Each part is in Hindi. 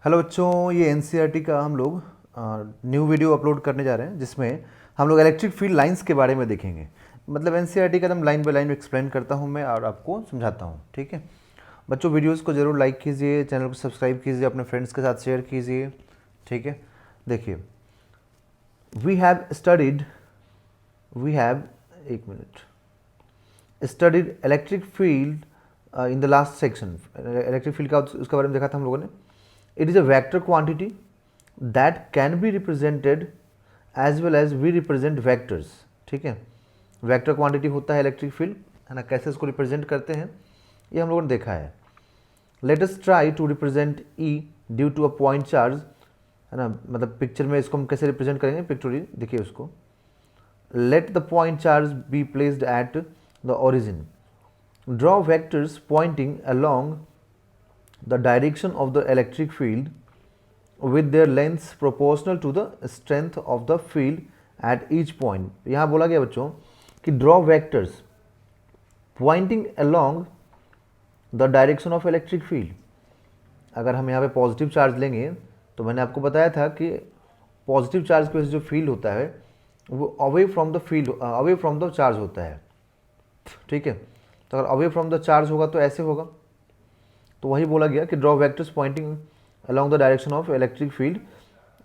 हेलो बच्चों, ये एनसीईआरटी का हम लोग न्यू वीडियो अपलोड करने जा रहे हैं जिसमें हम लोग इलेक्ट्रिक फील्ड लाइंस के बारे में देखेंगे। मतलब एनसीईआरटी का एकदम लाइन बाय लाइन एक्सप्लेन करता हूँ मैं और आपको समझाता हूँ। ठीक है बच्चों, वीडियोस को ज़रूर लाइक कीजिए, चैनल को सब्सक्राइब कीजिए, अपने फ्रेंड्स के साथ शेयर कीजिए। ठीक है, देखिए we have studied we have एक minute studied electric field in the last section. Electric field का उसके बारे में देखा था हम लोगों ने। It is a vector quantity that can be represented as well as we represent vectors। ठीक है, वेक्टर क्वांटिटी होता है इलेक्ट्रिक फील्ड, है ना। कैसे इसको रिप्रेजेंट करते हैं ये हम लोगों ने देखा है। Let us try to represent E due to a point charge, है ना। मतलब पिक्चर में इसको हम कैसे रिप्रेजेंट करेंगे, पिक्चोरी देखिए उसको। Let the point charge be placed at the origin, draw vectors pointing along the direction of the electric field with their lengths proportional to the strength of the field at each point। यहाँ बोला गया बच्चों कि draw vectors pointing along the direction of electric field। अगर हम यहाँ पे पॉजिटिव चार्ज लेंगे तो मैंने आपको बताया था कि पॉजिटिव चार्ज की वजह से जो फील्ड होता है वो away from the field, away from the charge होता है। ठीक है, तो अगर अवे फ्रॉम द चार्ज होगा तो ऐसे होगा। तो वही बोला गया कि draw vectors pointing along the direction of electric field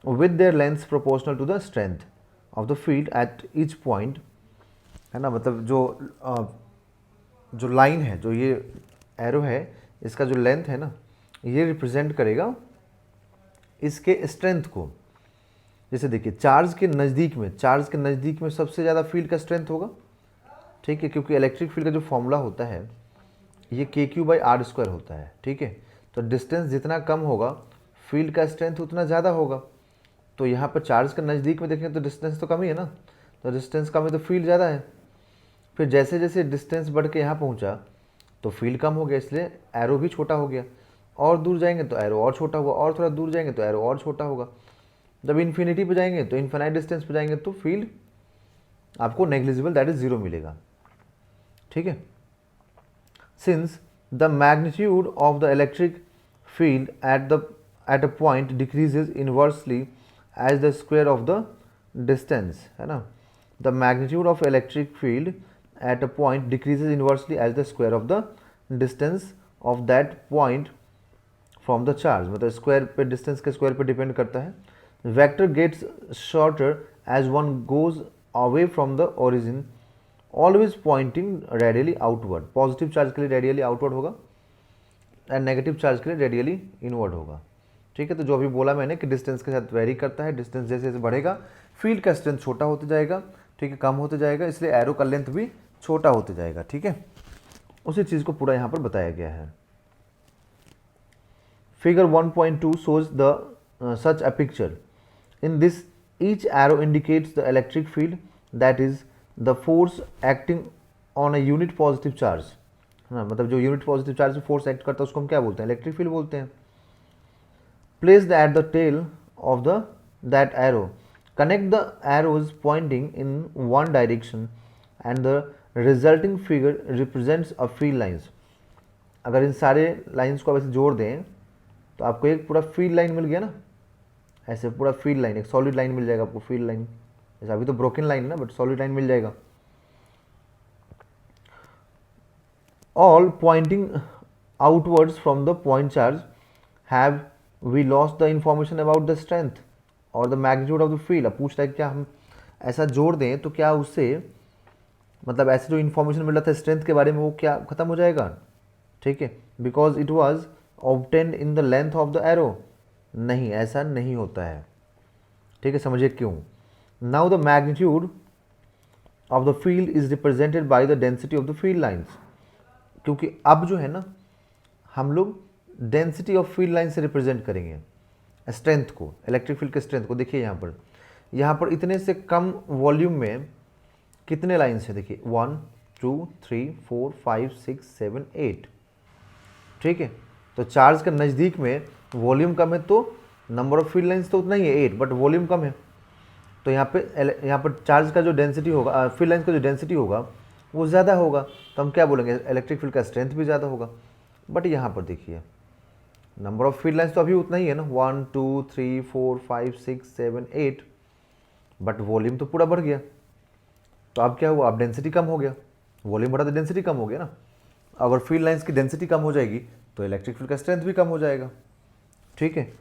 with their lengths proportional to the strength of the field at each point, है ना। मतलब जो लाइन है, जो ये एरो है, इसका जो लेंथ है ना, ये रिप्रेजेंट करेगा इसके स्ट्रेंथ को। जैसे देखिए चार्ज के नज़दीक में सबसे ज़्यादा फील्ड का स्ट्रेंथ होगा। ठीक है, क्योंकि इलेक्ट्रिक फील्ड का जो फॉर्मूला होता है ये KQ/R² होता है। ठीक है, तो डिस्टेंस जितना कम होगा फील्ड का स्ट्रेंथ उतना ज़्यादा होगा। तो यहाँ पर चार्ज के नज़दीक में देखें तो डिस्टेंस तो कम ही है ना, तो डिस्टेंस कम है तो फील्ड ज़्यादा है। फिर जैसे जैसे डिस्टेंस बढ़ के यहाँ पहुँचा तो फील्ड कम हो गया, इसलिए एरो भी छोटा हो गया। और दूर जाएंगे तो एरो और छोटा होगा, और थोड़ा दूर जाएंगे तो एरो और छोटा होगा। जब इन्फिनिटी पे जाएंगे तो इन्फिनाइट डिस्टेंस पे जाएंगे तो फील्ड आपको नेग्लिजिबल, दैट इज़ 0 मिलेगा। ठीक है, since the magnitude of the electric field at a point decreases inversely as the square of the distance, है ना। the magnitude of electric field at a point decreases inversely as the square of the distance of that point from the charge। मतलब स्क्वायर पे, डिस्टेंस के स्क्वायर पे डिपेंड करता है। Vector gets shorter as one goes away from the origin, always pointing radially outward. Positive charge के लिए रेडियली आउटवर्ड होगा एंड नेगेटिव चार्ज के लिए रेडियली इनवर्ड होगा। ठीक है, तो जो अभी बोला मैंने कि डिस्टेंस के साथ वेरी करता है, डिस्टेंस जैसे जैसे बढ़ेगा फील्ड का स्ट्रेंथ छोटा होते जाएगा। ठीक है, कम होते जाएगा, इसलिए एरो का लेंथ भी छोटा होते जाएगा। ठीक है, उसी चीज़ को पूरा यहाँ पर बताया गया है। Figure 1.2 shows the such a picture। in this each arrow indicates the electric field, that is the force acting on a unit positive charge। हाँ, मतलब जो यूनिट पॉजिटिव चार्ज से फोर्स एक्ट करता है उसको हम क्या बोलते हैं, इलेक्ट्रिक फील्ड बोलते हैं। Placed at the tail of the that arrow, connect the arrows pointing in one direction and the resulting figure represents a field lines. अगर इन सारे लाइन्स को वैसे जोड़ दें तो आपको एक पूरा फील्ड लाइन मिल गया ना। ऐसे पूरा फील्ड लाइन, एक सॉलिड लाइन मिल जाएगा आपको, फील्ड लाइन। जैसे अभी तो ब्रोकन लाइन है ना, बट सॉलिड लाइन मिल जाएगा। All pointing outwards from the point charge, have we lost the information about the strength और the magnitude of the field. अब पूछ रहा है क्या हम ऐसा जोड़ दें तो क्या उससे, मतलब ऐसे जो इन्फॉर्मेशन मिल रहा था स्ट्रेंथ के बारे में वो क्या खत्म हो जाएगा। ठीक है, because it was obtained in the length of the arrow. नहीं, ऐसा नहीं होता है। ठीक है, समझिए क्यों। Now the magnitude of the field is represented by the density of the field lines. क्योंकि अब जो है ना हम लोग डेंसिटी ऑफ फील्ड लाइन से रिप्रेजेंट करेंगे स्ट्रेंथ को, इलेक्ट्रिक फील्ड के स्ट्रेंथ को। देखिए यहाँ पर इतने से कम वॉल्यूम में कितने लाइन्स हैं, देखिए 1 2 3 4 5 6 7 8। ठीक है, तो चार्ज के नज़दीक में वॉल्यूम कम है तो नंबर ऑफ फील्ड लाइन्स तो उतना ही है 8, बट वॉल्यूम कम है। तो यहाँ पर चार्ज का जो डेंसिटी होगा, फील्ड लाइन्स का जो डेंसिटी होगा वो ज़्यादा होगा, तो हम क्या बोलेंगे, इलेक्ट्रिक फील्ड का स्ट्रेंथ भी ज़्यादा होगा। बट यहाँ पर देखिए नंबर ऑफ फील्ड लाइन्स तो अभी उतना ही है ना, 1 2 3 4 5 6 7 8, बट वॉल्यूम तो पूरा बढ़ गया। तो अब क्या हुआ, अब डेंसिटी कम हो गया, वॉल्यूम बढ़ा तो डेंसिटी कम हो गया ना। अगर फील्ड लाइन्स की डेंसिटी कम हो जाएगी तो इलेक्ट्रिक फील्ड का स्ट्रेंथ भी कम हो जाएगा। ठीक है,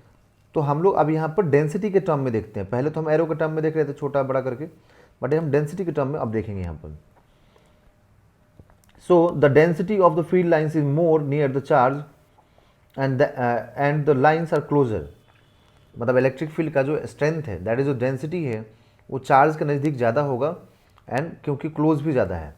तो हम लोग अब यहाँ पर डेंसिटी के टर्म में देखते हैं। पहले तो हम एरो के टर्म में देख रहे थे, छोटा बड़ा करके, बट हम डेंसिटी के टर्म में अब देखेंगे यहाँ पर। So the density of the field lines is more near the charge and the lines are closer. मतलब इलेक्ट्रिक फील्ड का जो स्ट्रेंथ है, दैट इज जो डेंसिटी है, वो चार्ज के नज़दीक ज़्यादा होगा, एंड क्योंकि क्लोज भी ज़्यादा है।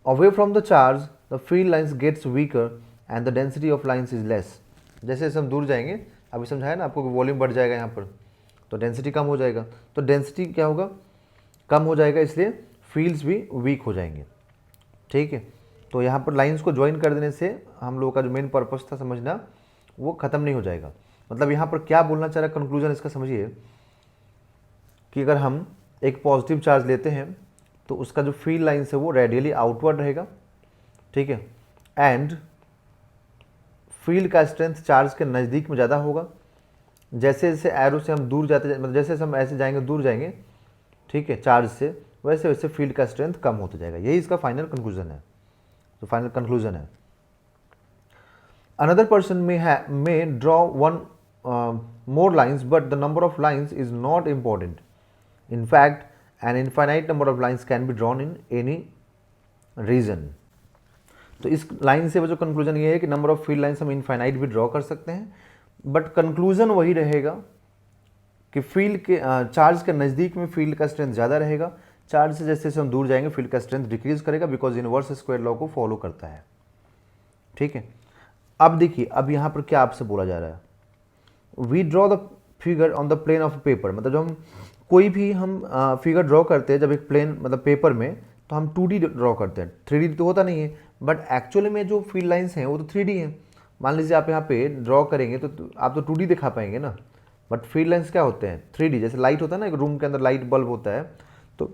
Away from the charge the field lines gets weaker and the density of lines is less. जैसे जैसे हम दूर जाएंगे, अभी समझाया ना आपको कि वॉल्यूम बढ़ जाएगा यहाँ पर, तो डेंसिटी कम हो जाएगा, तो डेंसिटी क्या होगा, कम हो जाएगा, इसलिए फील्ड्स भी वीक हो जाएंगे। ठीक है, तो यहाँ पर लाइंस को ज्वाइन कर देने से हम लोगों का जो मेन पर्पस था समझना, वो ख़त्म नहीं हो जाएगा। मतलब यहाँ पर क्या बोलना चाह रहा है, कंक्लूजन इसका समझिए कि अगर हम एक पॉजिटिव चार्ज लेते हैं तो उसका जो फील्ड लाइन्स है वो रेडियली आउटवर्ड रहेगा। ठीक है, एंड फील्ड का स्ट्रेंथ चार्ज के नज़दीक में ज़्यादा होगा। जैसे जैसे एरो से हम दूर जाते, मतलब जैसे जैसे हम ऐसे जाएंगे दूर जाएंगे, ठीक है, चार्ज से, वैसे वैसे फील्ड का स्ट्रेंथ कम होता जाएगा। यही इसका फाइनल कंक्लूजन है। तो फाइनल कंक्लूजन है, another person may draw one more lines, but the number of lines is not important. In fact, an infinite number of lines can be drawn in any region. तो इस लाइन से वो जो कंक्लूजन ये है कि नंबर ऑफ फील्ड लाइन्स हम इनफाइनाइट भी ड्रॉ कर सकते हैं, बट कंक्लूजन वही रहेगा कि फील्ड के चार्ज के नज़दीक में फील्ड का स्ट्रेंथ ज़्यादा रहेगा, चार्ज से जैसे जैसे हम दूर जाएंगे फील्ड का स्ट्रेंथ डिक्रीज करेगा, बिकॉज इनवर्स स्क्वायर लॉ को फॉलो करता है। ठीक है, अब देखिए, अब यहाँ पर क्या आपसे बोला जा रहा है, we draw the figure on the plane of paper. मतलब जब हम कोई भी हम फिगर ड्रॉ करते हैं, जब एक प्लेन मतलब पेपर में, तो हम 2D ड्रॉ करते हैं, 3D तो होता नहीं है, बट एक्चुअली में जो फील्ड लाइंस हैं वो तो 3D हैं। मान लीजिए आप यहाँ पे ड्रॉ करेंगे तो आप तो 2D दिखा पाएंगे ना, बट फील्ड लाइंस क्या होते हैं, 3D। जैसे लाइट होता है ना, एक रूम के अंदर लाइट बल्ब होता है, तो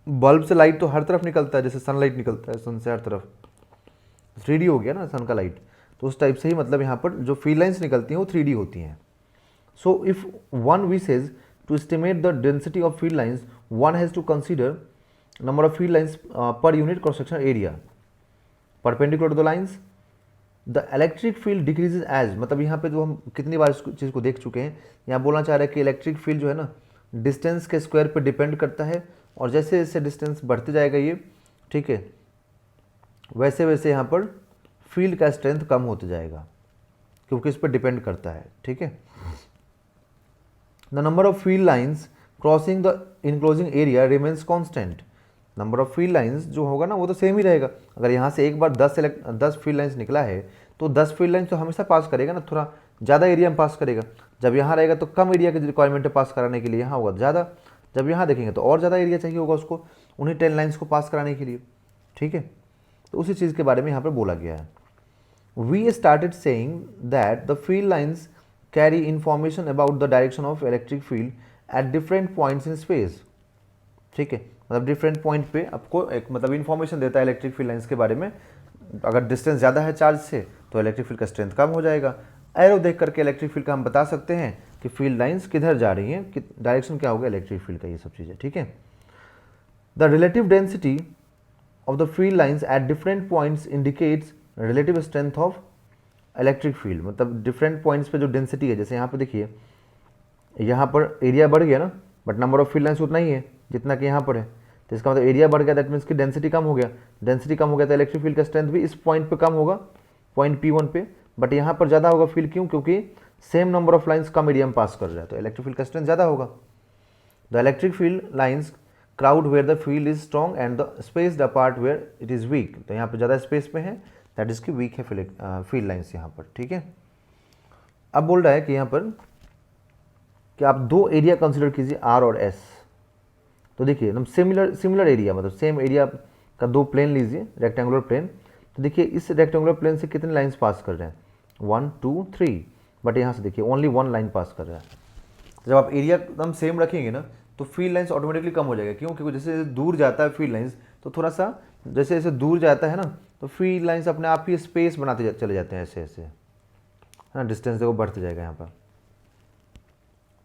बल्ब से लाइट तो हर तरफ निकलता है, जैसे सनलाइट निकलता है सन से हर तरफ, 3D हो गया ना सन का लाइट। तो उस टाइप से ही मतलब यहाँ पर जो फील्ड लाइंस निकलती हैं वो 3D होती हैं। So if one wishes to estimate the density of field lines, one has to consider number of field lines per unit cross section area perpendicular to the lines. The electric field decreases as, मतलब यहाँ पे जो हम कितनी बार इस चीज़ को देख चुके हैं, यहाँ बोलना चाह रहा है कि इलेक्ट्रिक फील्ड जो है ना, डिस्टेंस के स्क्वायर पे डिपेंड करता है, और जैसे जैसे डिस्टेंस बढ़ते जाएगा ये, ठीक है, वैसे वैसे यहाँ पर फील्ड का स्ट्रेंथ कम होते जाएगा, क्योंकि इस पर डिपेंड करता है। ठीक है, the number of field lines crossing the enclosing area remains constant. Number of field lines जो होगा ना वो तो सेम ही रहेगा। अगर यहाँ से एक बार 10 फील्ड लाइंस निकला है तो 10 फील्ड लाइंस तो हमेशा पास करेगा ना, थोड़ा ज़्यादा एरिया में पास करेगा। जब यहाँ रहेगा तो कम एरिया की रिक्वायरमेंट है पास कराने के लिए, यहाँ होगा ज़्यादा। जब यहाँ देखेंगे तो और ज़्यादा एरिया चाहिए होगा उसको, उन्हीं 10 लाइन्स को पास कराने के लिए। ठीक है, तो उसी चीज़ के बारे में यहाँ पर बोला गया है। We started saying that the field lines carry information about the direction of electric field at different points in space. ठीक है, मतलब डिफरेंट पॉइंट पे आपको एक मतलब इन्फॉर्मेशन देता है इलेक्ट्रिक फील्ड लाइंस के बारे में। अगर डिस्टेंस ज़्यादा है चार्ज से तो इलेक्ट्रिक फील्ड का स्ट्रेंथ कम हो जाएगा। एरो देख करके इलेक्ट्रिक फील्ड का हम बता सकते हैं कि फील्ड लाइंस किधर जा रही हैं, कि डायरेक्शन क्या होगा इलेक्ट्रिक फील्ड का, ये सब चीज़ें। ठीक है, the relative density of the field lines at different points indicates relative strength of electric field. मतलब डिफरेंट पॉइंट्स पे जो डेंसिटी है, जैसे यहाँ पे देखिए, यहाँ पर एरिया बढ़ गया ना, but number of field lines उतना ही है जितना कि यहाँ पर है, तो इसका मतलब एरिया बढ़ गया, दैट मीन्स कि डेंसिटी कम हो गया। डेंसिटी कम हो गया तो इलेक्ट्रिक फील्ड का स्ट्रेंथ भी इस पॉइंट पे कम होगा, पॉइंट P1 पे, बट यहाँ पर ज़्यादा होगा फील्ड। क्यों? क्योंकि same number of lines come area में पास कर रहा है, तो इलेक्ट्रिक फील्ड का स्ट्रेंथ ज़्यादा होगा। The electric field lines crowd where the field is strong and the space the part where it is weak. तो यहाँ पर ज़्यादा स्पेस में है, दैट इज़ की वीक है फील्ड लाइन्स यहाँ पर। ठीक है, अब बोल रहा है कि यहाँ पर कि आप दो एरिया कंसिडर कीजिए, R और S। तो देखिए एकदम सिमिलर एरिया, मतलब सेम एरिया का दो प्लेन लीजिए, रेक्टेंगुलर प्लेन। तो देखिए इस रेक्टेंगुलर प्लेन से कितने लाइन्स पास कर रहे हैं, 1 2 3, बट यहाँ से देखिए ओनली 1 लाइन पास कर रहा है। जब आप एरिया एकदम सेम रखेंगे ना तो फील्ड लाइन्स ऑटोमेटिकली कम हो जाएगा। क्यों? क्योंकि जैसे जैसे दूर जाता है फील्ड लाइन्स, तो थोड़ा सा जैसे जैसे दूर जाता है ना, तो फील्ड लाइन्स अपने आप ही स्पेस बनाते चले जाते हैं ऐसे ऐसे। है ना, डिस्टेंस देखो बढ़ते जाएगा यहाँ पर,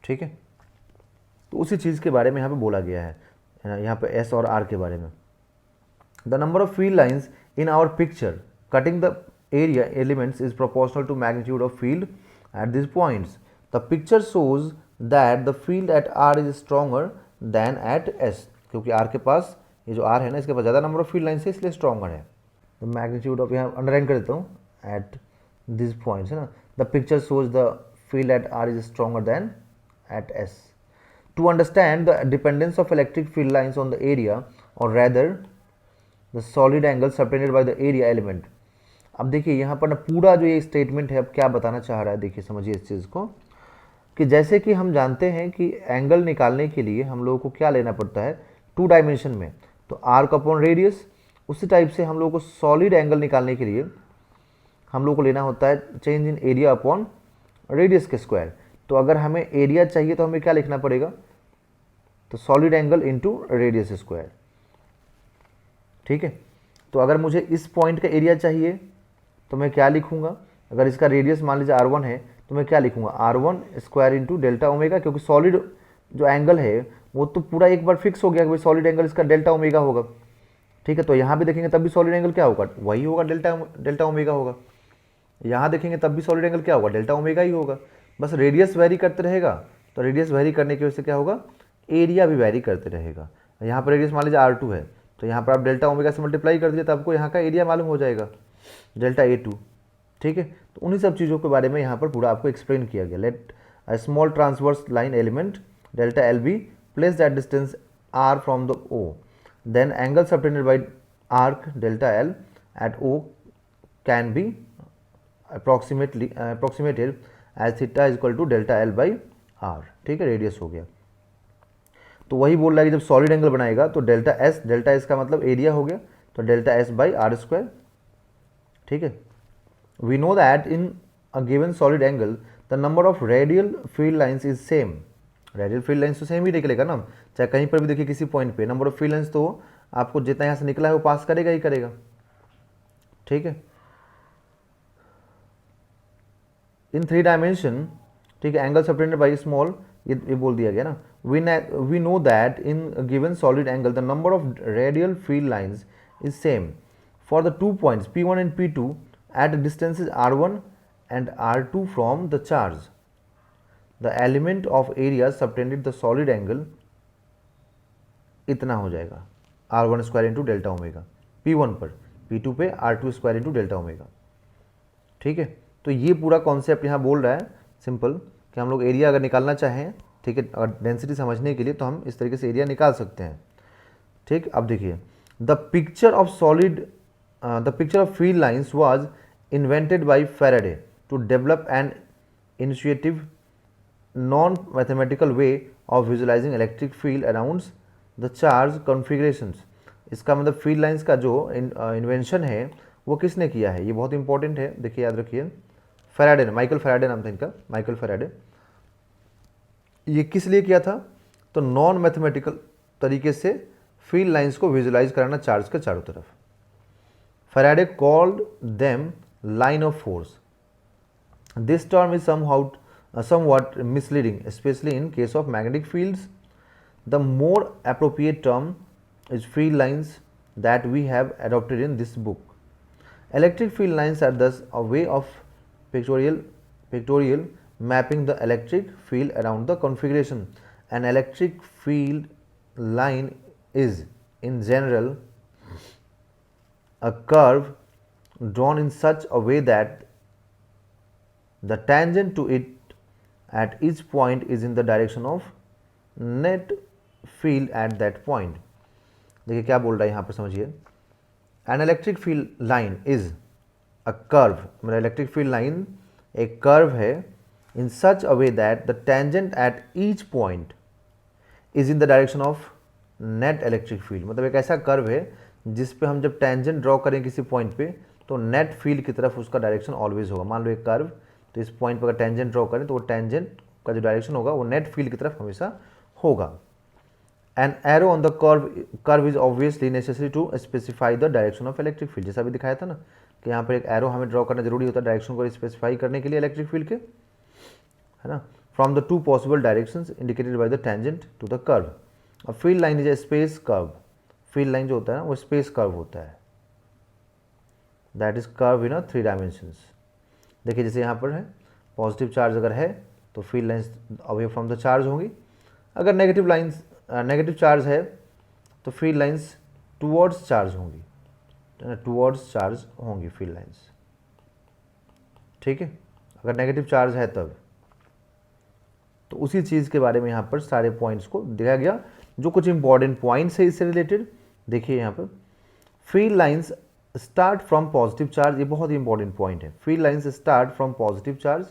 ठीक है। तो उसी चीज़ के बारे में यहाँ पे बोला गया है ना, यहाँ पे एस और आर के बारे में। The number of field lines in our picture cutting the area elements is proportional to magnitude of field at these points. The picture shows that the field at R is stronger than at S, क्योंकि R के पास ये जो R है ना, इसके पास ज़्यादा नंबर ऑफ फील्ड लाइन्स है, इसलिए स्ट्रॉन्गर है। तो मैग्नीट्यूड ऑफ, यहाँ अंडरलाइन कर देता हूँ, एट दिस पॉइंट्स है ना, the picture shows the field eight R is stronger than at S. To understand the dependence of electric field lines on the area, or rather the solid angle subtended by the area element. अब देखिए यहाँ पर ना पूरा जो ये स्टेटमेंट है अब क्या बताना चाह रहा है, देखिए समझिए इस चीज़ को, कि जैसे कि हम जानते हैं कि एंगल निकालने के लिए हम लोगों को क्या लेना पड़ता है 2 डायमेंशन में, तो आर्क अपॉन रेडियस, उसी टाइप से हम लोगों को सॉलिड एंगल निकालने के लिए हम लोग को लेना होता है change in area upon radius के स्क्वायर। तो अगर हमें एरिया चाहिए तो हमें क्या लिखना पड़ेगा, तो solid angle into radius square, ठीक है। तो अगर मुझे इस पॉइंट का एरिया चाहिए तो मैं क्या लिखूंगा, अगर इसका रेडियस मान लीजिए R1 है तो मैं क्या लिखूंगा, R1 square into delta omega, क्योंकि सॉलिड जो एंगल है वो तो पूरा एक बार फिक्स हो गया कि भाई सॉलिड एंगल इसका डेल्टा ओमेगा होगा, ठीक है। तो यहाँ भी देखेंगे तब भी सॉलिड एंगल क्या होगा, वही होगा, डेल्टा ओमेगा होगा। यहाँ देखेंगे तब भी सॉलिड एंगल क्या होगा, डेल्टा ओमेगा ही होगा, बस रेडियस वेरी करते रहेगा। तो रेडियस वेरी करने की वजह से क्या होगा, एरिया भी वेरी करते रहेगा। यहाँ पर रेडियस मान लीजिए R2 है, तो यहाँ पर आप डेल्टा ओमेगा से मल्टीप्लाई कर दीजिए तो आपको यहाँ का एरिया मालूम हो जाएगा, डेल्टा A2, ठीक है। तो उन्हीं सब चीज़ों के बारे में यहाँ पर पूरा आपको एक्सप्लेन किया गया। Let a small transverse line element delta LB place that distance R from the O, then angle subtended by arc delta L at O can be approximated as theta is equal to delta L by R, ठीक है, रेडियस हो गया। तो वही बोल रहा है कि जब सॉलिड एंगल बनाएगा तो डेल्टा S का मतलब एरिया हो गया, तो delta S by R square, ठीक है। We know that in a given solid angle the number of radial field lines is same. Radial field lines तो सेम ही निकलेगा ना, चाहे कहीं पर भी देखिए किसी पॉइंट पे नंबर ऑफ फील्ड लाइंस तो आपको जितना यहाँ से निकला है वो पास करेगा ही करेगा, ठीक है। इन 3 डायमेंशन, ठीक है, एंगल सबटेंडेड बाई स्मॉल, ये बोल दिया गया ना, we know that in given solid angle the number of radial field lines is same for the 2 points P1 and P2 at distances R1 and R2 from the charge. The element of area subtended the solid angle इतना हो जाएगा R1 square into delta omega P1 पर, P2 पे R2 square into delta omega, ठीक है। तो ये पूरा कॉन्सेप्ट यहाँ बोल रहा है सिंपल कि हम लोग एरिया अगर निकालना चाहें, ठीक है, और डेंसिटी समझने के लिए तो हम इस तरीके से एरिया निकाल सकते हैं, ठीक। अब देखिए the picture of field lines was invented by Faraday to develop an intuitive, non-mathematical way of visualizing electric field around the charge configurations. इसका मतलब फील्ड लाइंस का जो इन्वेंशन है वो किसने किया है, ये बहुत इंपॉर्टेंट है, देखिए याद रखिए, फैराडे ने, माइकल फैराडे नाम था इनका, माइकल फैराडे। ये किस लिए किया था, तो नॉन मैथमेटिकल तरीके से फील्ड लाइंस को विजुलाइज कराना चार्ज के चारों तरफ। Faraday called them line of force. This term is somewhat misleading, especially in case of magnetic fields. The more appropriate term is field lines that we have adopted in this book. Electric field lines are thus a way of pictorial mapping the electric field around the configuration. An electric field line is, in general, a curve drawn in such a way that the tangent to it at each point is in the direction of net field at that point. देखिए क्या बोल रहा है यहाँ पर, समझिए। An electric field line is a curve, मतलब इलेक्ट्रिक फील्ड लाइन एक कर्व है, in such a way that the tangent at each point is in the direction of net electric field, मतलब एक ऐसा कर्व है जिस पे हम जब टेंजेंट ड्रॉ करें किसी पॉइंट पे तो नेट फील्ड की तरफ उसका डायरेक्शन ऑलवेज होगा। मान लो एक कर्व, तो इस पॉइंट पर अगर टेंजेंट ड्रॉ करें तो वो टेंजेंट का जो डायरेक्शन होगा वो नेट फील्ड की तरफ हमेशा होगा। An arrow on the curve is obviously necessary to specify the direction of electric field, जैसा भी दिखाया था ना, कि यहाँ पर एक एरो हमें ड्रॉ करना जरूरी होता है डायरेक्शन को स्पेसिफाई करने के लिए इलेक्ट्रिक फील्ड के, है ना। From the two possible directions indicated by the tangent to the curve. अब field line is a space curve, field line जो होता है ना वो स्पेस कर्व होता है, that is curve in 3 dimensions. देखिए जैसे यहाँ पर है पॉजिटिव चार्ज अगर है तो field lines away from the charge होंगी, अगर नेगेटिव चार्ज है तो फील्ड लाइंस टुवर्ड्स चार्ज होंगी, टुवर्ड्स चार्ज होंगी फील्ड लाइंस, ठीक है, अगर नेगेटिव चार्ज है तब। तो उसी चीज़ के बारे में यहाँ पर सारे पॉइंट्स को दिया गया, जो कुछ इंपॉर्टेंट पॉइंट्स है इससे रिलेटेड। देखिए यहाँ पर field lines start from positive charge, ये बहुत ही इंपॉर्टेंट पॉइंट है। Field lines start from positive charge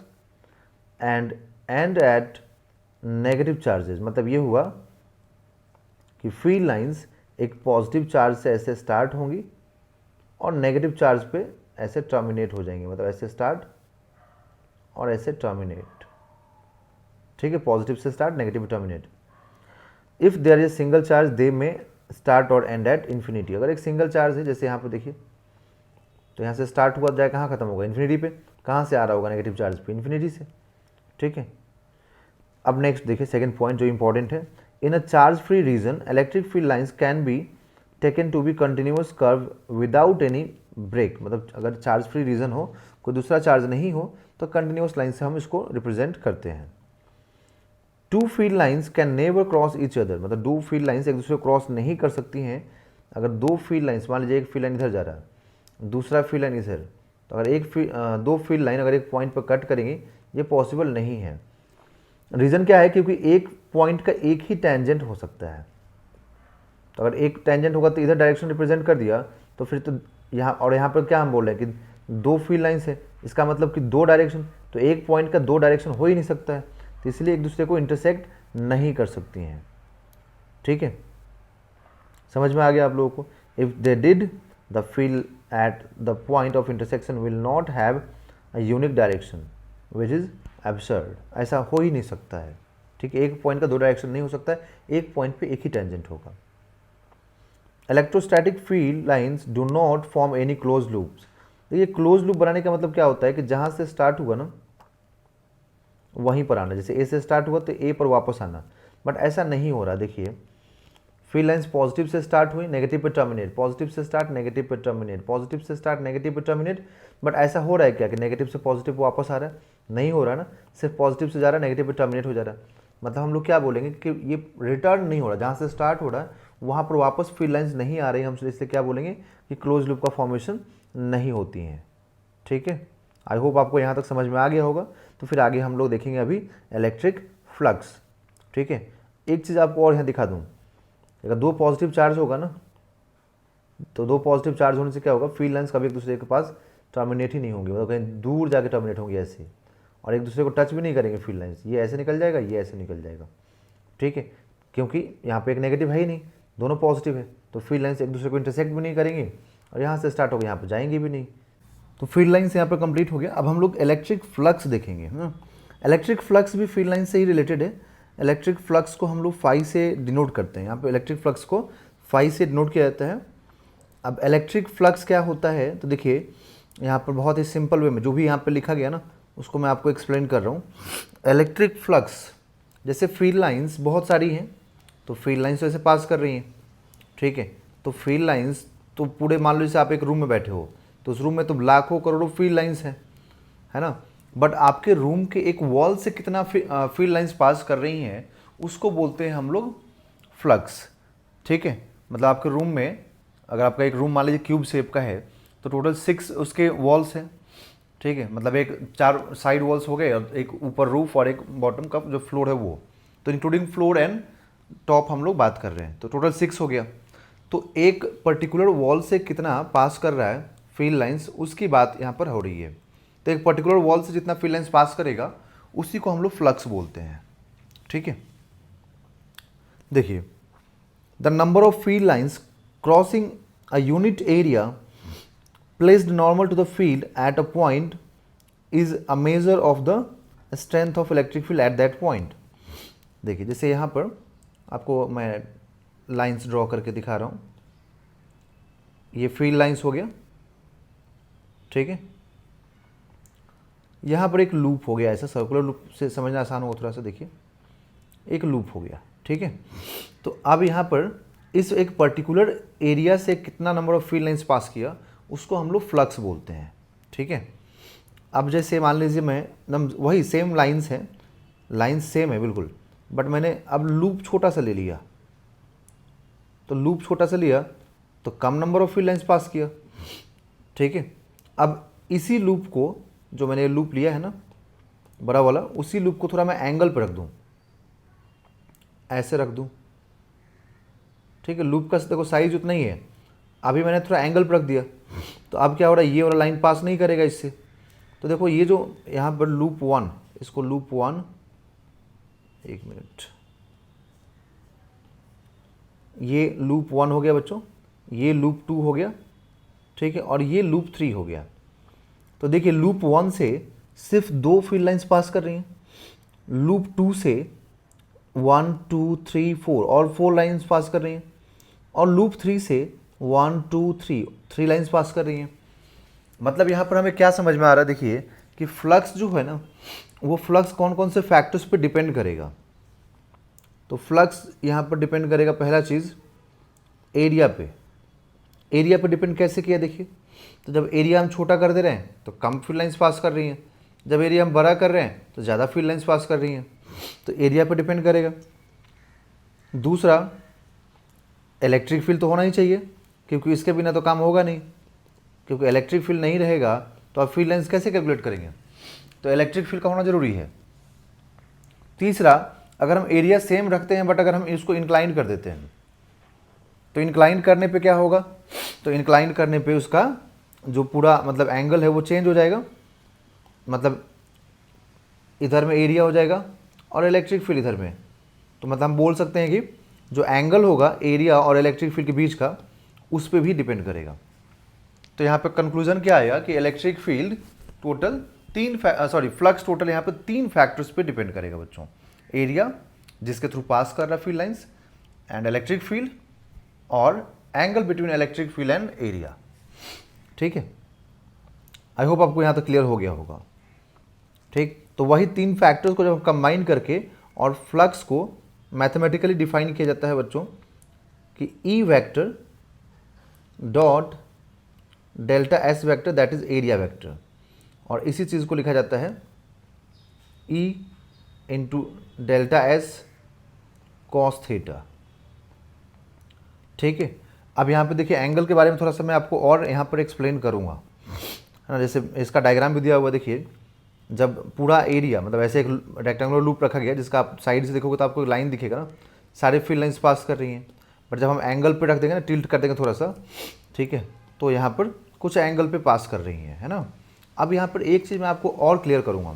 and end at negative charges. मतलब ये हुआ कि फील्ड लाइंस एक पॉजिटिव चार्ज से ऐसे स्टार्ट होंगी और नेगेटिव चार्ज पे ऐसे टर्मिनेट हो जाएंगे, मतलब ऐसे स्टार्ट और ऐसे टर्मिनेट, ठीक है, पॉजिटिव से start negative terminate. If there is single charge they may start और एंड एट इन्फिनिटी। अगर एक सिंगल चार्ज है जैसे यहाँ पे देखिए, तो यहाँ से स्टार्ट हुआ जाए कहाँ खत्म होगा, इन्फिनिटी पे। कहाँ से आ रहा होगा नेगेटिव चार्ज पे, इन्फिनिटी से, ठीक है। अब नेक्स्ट देखिए सेकंड पॉइंट जो इंपॉर्टेंट है, in a charge free region electric field lines can be taken to be continuous curve without any break. मतलब अगर चार्ज फ्री रीजन हो, कोई दूसरा चार्ज नहीं हो, तो कंटिन्यूअस लाइन से हम इसको रिप्रेजेंट करते हैं। Two field lines can never cross each other, मतलब दो फील्ड लाइंस एक दूसरे को क्रॉस नहीं कर सकती हैं। अगर दो फील्ड लाइंस, मान लीजिए एक फील्ड लाइन इधर जा रहा है, दूसरा फील्ड लाइन इधर, तो अगर दो फील्ड लाइन अगर एक पॉइंट पर कट करेंगी, ये पॉसिबल नहीं है। रीज़न क्या है, क्योंकि एक पॉइंट का एक ही टेंजेंट हो सकता है। तो अगर एक टेंजेंट होगा तो इधर डायरेक्शन रिप्रेजेंट कर दिया, तो फिर तो यहाँ और यहाँ पर क्या हम बोल रहे हैं कि दो फील्ड लाइंस है, इसका मतलब कि दो डायरेक्शन, तो एक पॉइंट का दो डायरेक्शन हो ही नहीं सकता है, तो इसलिए एक दूसरे को इंटरसेक्ट नहीं कर सकती हैं, ठीक है। समझ में आ गया आप लोगों को। If they did the field at the point of intersection will not have a unique direction which is absurd. ऐसा हो ही नहीं सकता है, ठीक है। एक पॉइंट का दो डायरेक्शन नहीं हो सकता है, एक पॉइंट पे एक ही टेंजेंट होगा। Electrostatic field lines do not form any close loops. ये क्लोज लूप बनाने का मतलब क्या होता है कि जहाँ से स्टार्ट हुआ ना वहीं पर आना, जैसे ए से स्टार्ट हुआ तो ए पर वापस आना, बट ऐसा नहीं हो रहा। देखिए फील्ड लाइंस पॉजिटिव से स्टार्ट हुई, नेगेटिव पे टर्मिनेट, पॉजिटिव से स्टार्ट, नेगेटिव पे टर्मिनेट, पॉजिटिव से स्टार्ट, नेगेटिव पे टर्मिनेट। बट ऐसा हो रहा है क्या कि नेगेटिव से पॉजिटिव वापस आ रहा है? नहीं हो रहा ना, सिर्फ पॉजिटिव से जा रहा है, नेगेटिव पे टर्मिनेट हो जा रहा है। मतलब हम लोग क्या बोलेंगे कि ये रिटर्न नहीं हो रहा, जहाँ से स्टार्ट हो रहा है वहाँ पर वापस फील्ड लाइंस नहीं आ रही, हम इसलिए क्या बोलेंगे कि क्लोज लूप का फॉर्मेशन नहीं होती हैं, ठीक है। आई होप आपको यहाँ तक समझ में आ गया होगा। तो फिर आगे हम लोग देखेंगे अभी इलेक्ट्रिक फ्लक्स, ठीक है। एक चीज़ आपको और यहाँ दिखा दूँ, अगर दो पॉजिटिव चार्ज होगा ना, तो दो पॉजिटिव चार्ज होने से क्या होगा, फील्ड लाइंस कभी एक दूसरे के पास टर्मिनेट ही नहीं होंगी, मतलब कहीं दूर जाके टर्मिनेट होंगी ऐसे, और एक दूसरे को टच भी नहीं करेंगे फील्ड लाइंस। ये ऐसे निकल जाएगा, ये ऐसे निकल जाएगा, ठीक है, क्योंकि यहाँ पे एक नेगेटिव है ही नहीं, दोनों पॉजिटिव है, तो फील्ड लाइंस एक दूसरे को इंटरसेक्ट भी नहीं करेंगी, और यहाँ से स्टार्ट होगी यहाँ पर जाएंगी भी नहीं। तो फील्ड लाइंस यहाँ पर कंप्लीट हो गया। अब हम लोग इलेक्ट्रिक फ्लक्स देखेंगे, है ना। इलेक्ट्रिक फ्लक्स भी फील्ड लाइन से ही रिलेटेड है। इलेक्ट्रिक फ्लक्स को हम लोग फाई से डिनोट करते हैं, यहाँ पे इलेक्ट्रिक फ्लक्स को फाई से डिनोट किया जाता है। अब इलेक्ट्रिक फ्लक्स क्या होता है, तो देखिए यहाँ पर बहुत ही सिंपल वे में जो भी यहाँ पे लिखा गया ना उसको मैं आपको एक्सप्लेन कर रहा हूँ। इलेक्ट्रिक फ्लक्स, जैसे फील्ड लाइंस बहुत सारी हैं, तो फील्ड लाइंस ऐसे पास कर रही हैं, ठीक है। तो फील्ड लाइंस तो पूरे, मान लो जैसे आप एक रूम में बैठे हो, तो उस रूम में तो लाखों करोड़ों फील्ड लाइंस हैं, है ना। बट आपके रूम के एक वॉल से कितना फील्ड लाइंस पास कर रही हैं उसको बोलते हैं हम लोग फ्लक्स, ठीक है। मतलब आपके रूम में, अगर आपका एक रूम मान लीजिए क्यूब शेप का है, तो टोटल 6 उसके वॉल्स हैं, ठीक है। मतलब एक 4 साइड वॉल्स हो गए और एक ऊपर रूफ और एक बॉटम का जो फ्लोर है वो, तो इंक्लूडिंग फ्लोर एंड टॉप हम लोग बात कर रहे हैं, तो टोटल 6 हो गया। तो एक पर्टिकुलर वॉल से कितना पास कर रहा है फील्ड लाइंस, उसकी बात यहाँ पर हो रही है। तो एक पर्टिकुलर वॉल से जितना फील्ड लाइंस पास करेगा उसी को हम लोग फ्लक्स बोलते हैं, ठीक है। देखिए, the number of field lines crossing a unit area placed normal to the field at a point is a measure of the strength of electric field at that point. देखिए जैसे यहाँ पर आपको मैं लाइंस ड्रॉ करके दिखा रहा हूँ, ये फील्ड लाइंस हो गया, ठीक है। यहाँ पर एक लूप हो गया, ऐसा सर्कुलर लूप से समझना आसान होगा थोड़ा सा, देखिए एक लूप हो गया, ठीक है। तो अब यहाँ पर इस एक पर्टिकुलर एरिया से कितना number of field lines pass किया उसको हम लोग फ्लक्स बोलते हैं, ठीक है। अब जैसे मान लीजिए मैं एकदम वही सेम लाइंस हैं, लाइंस सेम है बिल्कुल, बट मैंने अब लूप छोटा सा ले लिया, तो लूप छोटा सा लिया तो कम number of field lines pass किया, ठीक है। अब इसी लूप को, जो मैंने लूप लिया है ना बड़ा वाला, उसी लूप को थोड़ा मैं एंगल पर रख दूं, ऐसे रख दूं, ठीक है। लूप का देखो साइज उतना ही है, अभी मैंने थोड़ा एंगल पर रख दिया, तो अब क्या हो रहा है, ये वाला लाइन पास नहीं करेगा इससे। तो देखो ये जो यहाँ पर लूप 1, इसको लूप 1, एक मिनट, ये लूप 1 हो गया बच्चों, ये लूप 2 हो गया, ठीक है, और ये लूप 3 हो गया। तो देखिए लूप 1 से सिर्फ 2 फील्ड लाइंस पास कर रही हैं, लूप 2 से 1 2 3 4 और 4 लाइंस पास कर रही हैं, और लूप 3 से 1 2 3 लाइंस पास कर रही हैं। मतलब यहाँ पर हमें क्या समझ में आ रहा है, देखिए कि फ्लक्स जो है ना, वो फ्लक्स कौन कौन से फैक्टर्स पे डिपेंड करेगा। तो फ्लक्स यहाँ पर डिपेंड करेगा, पहला चीज़ एरिया पे। एरिया पे डिपेंड कैसे किया, देखिए तो जब एरिया हम छोटा कर दे रहे हैं तो कम फील्ड लाइंस पास कर रही हैं, जब एरिया हम बड़ा कर रहे हैं तो ज़्यादा फील्ड लाइंस पास कर रही हैं, तो एरिया पे डिपेंड करेगा। दूसरा, इलेक्ट्रिक फील्ड तो होना ही चाहिए, क्योंकि इसके बिना तो काम होगा नहीं, क्योंकि इलेक्ट्रिक फील्ड नहीं रहेगा तो आप फील्ड लाइंस कैसे कैलकुलेट करेंगे, तो इलेक्ट्रिक फील्ड का होना ज़रूरी है। तीसरा, अगर हम एरिया सेम रखते हैं बट अगर हम इसको इंक्लाइन कर देते हैं, तो इंक्लाइन करने पे क्या होगा, तो इंक्लाइन करने पे उसका जो पूरा मतलब एंगल है वो चेंज हो जाएगा, मतलब इधर में एरिया हो जाएगा और इलेक्ट्रिक फील्ड इधर में। तो मतलब हम बोल सकते हैं कि जो एंगल होगा एरिया और इलेक्ट्रिक फील्ड के बीच का, उस पर भी डिपेंड करेगा। तो यहाँ पे कंक्लूजन क्या आएगा कि electric field total flux total यहाँ पे 3 फैक्टर्स पे डिपेंड करेगा बच्चों, एरिया जिसके थ्रू पास कर रहा है field lines, and electric field, और angle between electric field and area, ठीक है। आई होप आपको यहाँ तक क्लियर हो गया होगा, ठीक। तो वही 3 फैक्टर्स को जब कंबाइन करके और फ्लक्स को मैथमेटिकली डिफाइन किया जाता है बच्चों कि E vector dot delta S vector that is area vector, और इसी चीज़ को लिखा जाता है E into delta S cos theta, ठीक है। अब यहाँ पे देखिए एंगल के बारे में थोड़ा सा मैं आपको और यहाँ पर एक्सप्लेन करूँगा, है ना। जैसे इसका डायग्राम भी दिया हुआ, देखिए जब पूरा एरिया मतलब ऐसे एक रेक्टेंगुलर लूप रखा गया जिसका आप साइड से देखोगे तो आपको लाइन दिखेगा ना, सारे फील्ड लाइंस पास कर रही हैं, बट जब हम एंगल पे रख देंगे ना, टिल्ट कर देंगे थोड़ा सा, ठीक है, तो यहाँ पर कुछ एंगल पे पास कर रही हैं, है ना। अब यहाँ पर एक चीज़ मैं आपको और क्लियर करूँगा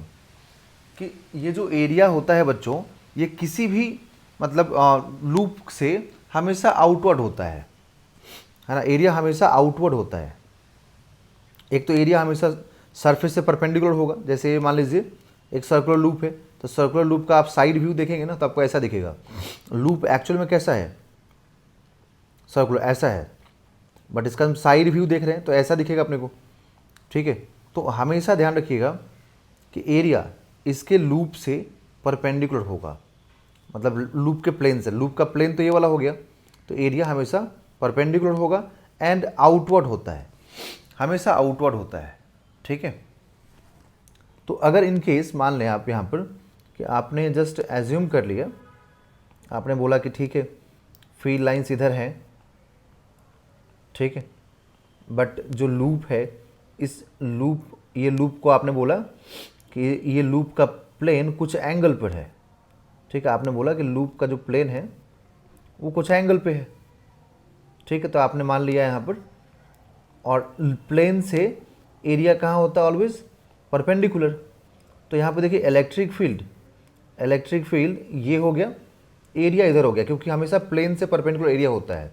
कि ये जो एरिया होता है बच्चों, ये किसी भी मतलब लूप से हमेशा आउटवर्ड होता है ना। एरिया हमेशा आउटवर्ड होता है। एक तो एरिया हमेशा सरफेस से परपेंडिकुलर होगा, जैसे मान लीजिए एक सर्कुलर लूप है, तो सर्कुलर लूप का आप साइड व्यू देखेंगे ना तो आपको ऐसा दिखेगा। लूप एक्चुअल में कैसा है, सर्कुलर ऐसा है, बट इसका हम साइड व्यू देख रहे हैं तो ऐसा दिखेगा अपने को, ठीक है। तो हमेशा ध्यान रखिएगा कि एरिया इसके लूप से परपेंडिकुलर होगा, मतलब लूप के प्लेन से। लूप का प्लेन तो ये वाला हो गया, तो एरिया हमेशा परपेंडिकुलर होगा एंड आउटवर्ड होता है, हमेशा आउटवर्ड होता है, ठीक है। तो अगर इन केस मान लें आप यहाँ पर कि आपने जस्ट एज्यूम कर लिया, आपने बोला कि ठीक है फील्ड लाइंस इधर हैं, ठीक है, बट जो लूप है इस लूप, ये लूप को आपने बोला कि ये लूप का प्लेन कुछ एंगल पर है, ठीक है। आपने बोला कि लूप का जो प्लेन है वो कुछ एंगल पे है, ठीक है। तो आपने मान लिया यहाँ पर, और प्लेन से एरिया कहाँ होता है, ऑलवेज परपेंडिकुलर। तो यहाँ पे देखिए इलेक्ट्रिक फील्ड ये हो गया, एरिया इधर हो गया, क्योंकि हमेशा प्लेन से परपेंडिकुलर एरिया होता है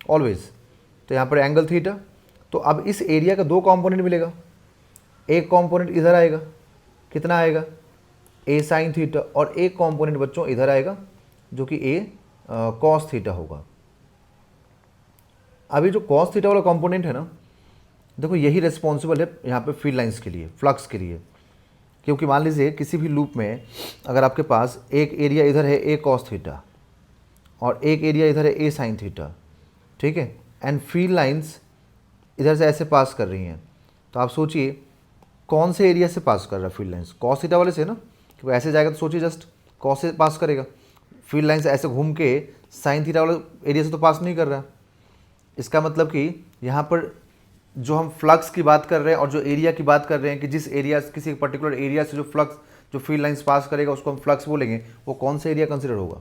ऑलवेज। तो यहाँ पर एंगल थीटा। तो अब इस एरिया का 2 कंपोनेंट मिलेगा, एक कंपोनेंट इधर आएगा, कितना आएगा, ए साइन थीटा, और एक कंपोनेंट बच्चों इधर आएगा जो कि ए कॉस थीटा होगा। अभी जो कॉस थीटा वाला कंपोनेंट है ना, देखो यही रिस्पॉन्सिबल है यहाँ पे फील्ड लाइंस के लिए, फ्लक्स के लिए। क्योंकि मान लीजिए किसी भी लूप में अगर आपके पास एक एरिया इधर है ए कॉस थीटा और एक एरिया इधर है ए साइन थीटा, ठीक है, एंड फील्ड लाइंस इधर से ऐसे पास कर रही हैं, तो आप सोचिए कौन से एरिया से पास कर रहा है फील्ड लाइंस, कॉस थीटा वाले से ना, क्योंकि ऐसे जाएगा तो सोचिए जस्ट कॉस से पास करेगा। फील्ड लाइंस ऐसे घूम के साइन थीटा वाले एरिया से तो पास नहीं कर रहा। इसका मतलब कि यहाँ पर जो हम फ्लक्स की बात कर रहे हैं और जो एरिया की बात कर रहे हैं कि जिस एरिया किसी पर्टिकुलर एरिया से जो फ्लक्स जो फील्ड लाइंस पास करेगा उसको हम फ्लक्स बोलेंगे, वो कौन सा एरिया कंसिडर होगा,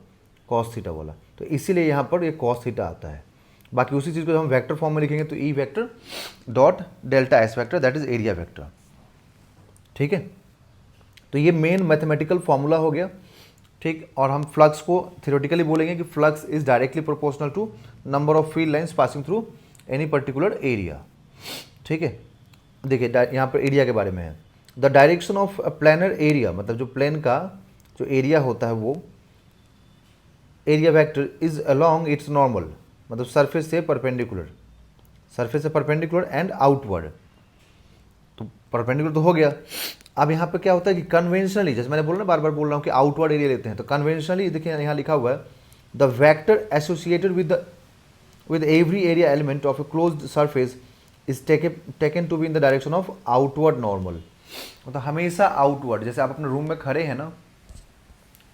कॉस थीटा वाला। तो इसीलिए यहाँ पर ये कॉस थीटा आता है। बाकी उसी चीज़ को जब हम वेक्टर फॉर्म में लिखेंगे तो E vector dot delta S vector that is area vector, ठीक है। तो ये मेन मैथमेटिकल फॉर्मूला हो गया, ठीक। और हम फ्लक्स को थ्योरेटिकली बोलेंगे कि flux is directly proportional to number of field lines passing through any particular area, ठीक है। देखिए यहाँ पर एरिया के बारे में है, the direction of a planar area, मतलब जो प्लेन का जो एरिया होता है वो area vector is along it's normal, मतलब सरफेस से परपेंडिकुलर, सरफेस से परपेंडिकुलर एंड आउटवर्ड। तो परपेंडिकुलर तो हो गया। अब यहाँ पे क्या होता है कि कन्वेंशनली, जैसे मैंने बोला ना, बार बार बोल रहा हूँ कि आउटवर्ड एरिया लेते हैं, तो कन्वेंशनली देखिए यहाँ लिखा हुआ है the vector associated with every area element of a closed surface is taken to be in the direction of outward normal. मतलब हमेशा आउटवर्ड, जैसे आप अपने रूम में खड़े हैं ना,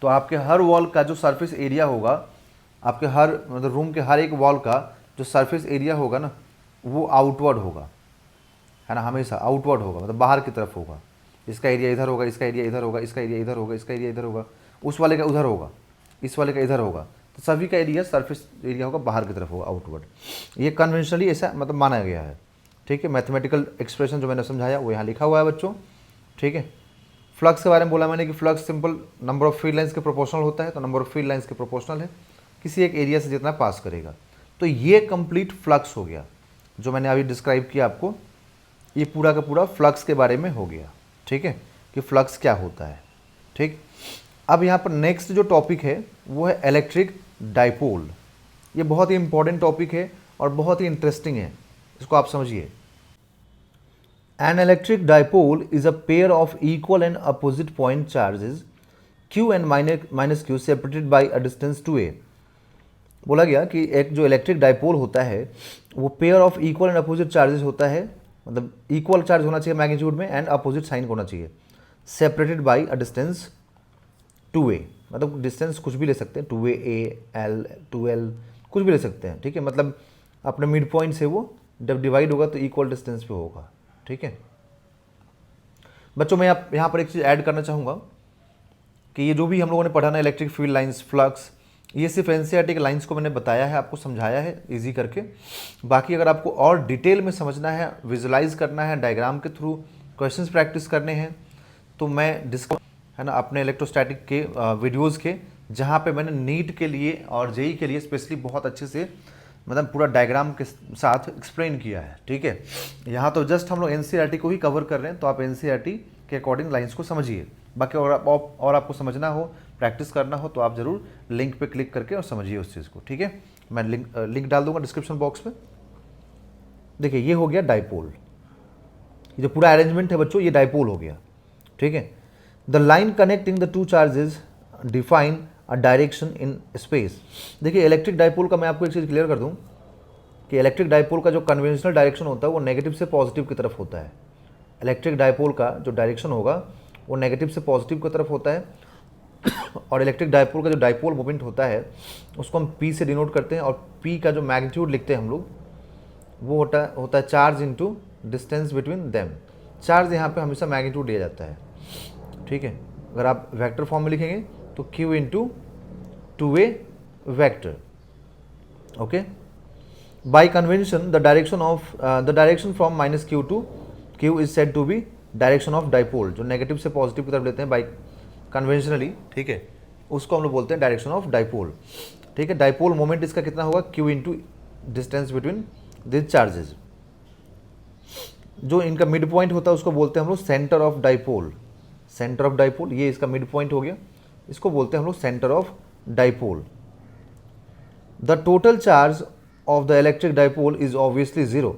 तो आपके हर वॉल का जो सरफेस एरिया होगा, आपके हर मतलब रूम के हर एक वॉल का जो सरफेस एरिया होगा ना, वो आउटवर्ड होगा, है ना, हमेशा आउटवर्ड होगा, मतलब बाहर की तरफ होगा। इसका एरिया इधर होगा, इसका एरिया इधर होगा, इसका एरिया इधर होगा, इसका एरिया इधर होगा, उस वाले का उधर होगा, इस वाले का इधर होगा, तो सभी का एरिया सरफेस एरिया होगा बाहर की तरफ होगा, आउटवर्ड। ये कन्वेंशनली ऐसा मतलब माना गया है, ठीक है। मैथमेटिकल एक्सप्रेशन जो मैंने समझाया वो यहाँ लिखा हुआ है बच्चों, ठीक है। फ्लक्स के बारे में बोला मैंने कि flux simple number of field lines के प्रोपोर्शनल होता है, तो नंबर ऑफ फील्ड लाइंस के प्रोपोर्शनल है किसी एक एरिया से जितना पास करेगा। तो ये कंप्लीट फ्लक्स हो गया जो मैंने अभी डिस्क्राइब किया आपको, ये पूरा का पूरा फ्लक्स के बारे में हो गया, ठीक है, कि फ्लक्स क्या होता है, ठीक। अब यहाँ पर नेक्स्ट जो टॉपिक है वो है इलेक्ट्रिक डाइपोल। ये बहुत ही इंपॉर्टेंट टॉपिक है और बहुत ही इंटरेस्टिंग है, इसको आप समझिए। An electric dipole is a pair of equal and opposite point charges q and minus q separated by a distance 2a। बोला गया कि एक जो इलेक्ट्रिक डाइपोल होता है वो pair of equal and opposite charges होता है, मतलब इक्वल चार्ज होना चाहिए मैग्नीट्यूड में एंड अपोजिट साइन होना चाहिए, separated by a distance 2a, मतलब डिस्टेंस कुछ भी ले सकते हैं, 2a, a, l, 2l कुछ भी ले सकते हैं, ठीक है। मतलब अपने मिड पॉइंट से वो जब डिवाइड होगा तो इक्वल डिस्टेंस पे होगा, ठीक है। बच्चों मैं यहाँ पर एक चीज़ ऐड करना चाहूँगा कि ये जो भी हम लोगों ने पढ़ा ना, इलेक्ट्रिक फील्ड लाइंस, फ्लक्स, ये सिर्फ एनसीईआरटी के लाइंस को मैंने बताया है, आपको समझाया है इजी करके। बाकी अगर आपको और डिटेल में समझना है, विजुलाइज करना है, डायग्राम के थ्रू क्वेश्चंस प्रैक्टिस करने हैं, तो मैं है ना अपने इलेक्ट्रोस्टैटिक के वीडियोज़ के, जहाँ पे मैंने नीट के लिए और जेई के लिए स्पेशली बहुत अच्छे से मतलब पूरा डायग्राम के साथ एक्सप्लेन किया है, ठीक है। यहाँ तो जस्ट हम लोग एनसीईआरटी को ही कवर कर रहे हैं, तो आप एनसीईआरटी के अकॉर्डिंग लाइंस को समझिए। बाकी और आपको समझना हो, प्रैक्टिस करना हो, तो आप ज़रूर लिंक पे क्लिक करके और समझिए उस चीज़ को, ठीक है। मैं लिंक डाल दूंगा डिस्क्रिप्शन बॉक्स में। देखिए ये हो गया डाइपोल, ये जो पूरा अरेंजमेंट है बच्चों, ये डाइपोल हो गया, ठीक है। The line connecting the two charges define a direction in space. देखिए इलेक्ट्रिक डाइपोल का मैं आपको एक चीज़ क्लियर कर दूं कि इलेक्ट्रिक डाइपोल का जो कन्वेंशनल डायरेक्शन होता है वो नेगेटिव से पॉजिटिव की तरफ होता है। इलेक्ट्रिक डाइपोल का जो डायरेक्शन होगा वो नेगेटिव से पॉजिटिव की तरफ होता है, और इलेक्ट्रिक डाइपोल का जो डाइपोल मोमेंट होता है उसको हम पी से डिनोट करते हैं, और पी का जो मैग्नीट्यूड लिखते हैं हम लोग वो होता है charge into distance between them. Charge यहाँ पे हमेशा मैग्नीट्यूड दिया जाता है, ठीक है। अगर आप वेक्टर फॉर्म में लिखेंगे तो q into 2a vector, okay. By convention the direction from minus q to q is said to be direction of dipole. जो नेगेटिव से पॉजिटिव की तरफ लेते हैं बाय कन्वेंशनली, ठीक है, उसको हम लोग बोलते हैं डायरेक्शन ऑफ डाइपोल, ठीक है। डाइपोल मोमेंट इसका कितना होगा, q into distance between this charges. जो इनका मिड पॉइंट होता है उसको बोलते हैं हम लोग centre of dipole. Centre of dipole, ये इसका मिड पॉइंट हो गया, इसको बोलते हैं हम लोग centre of dipole. The total charge of the electric dipole is obviously zero.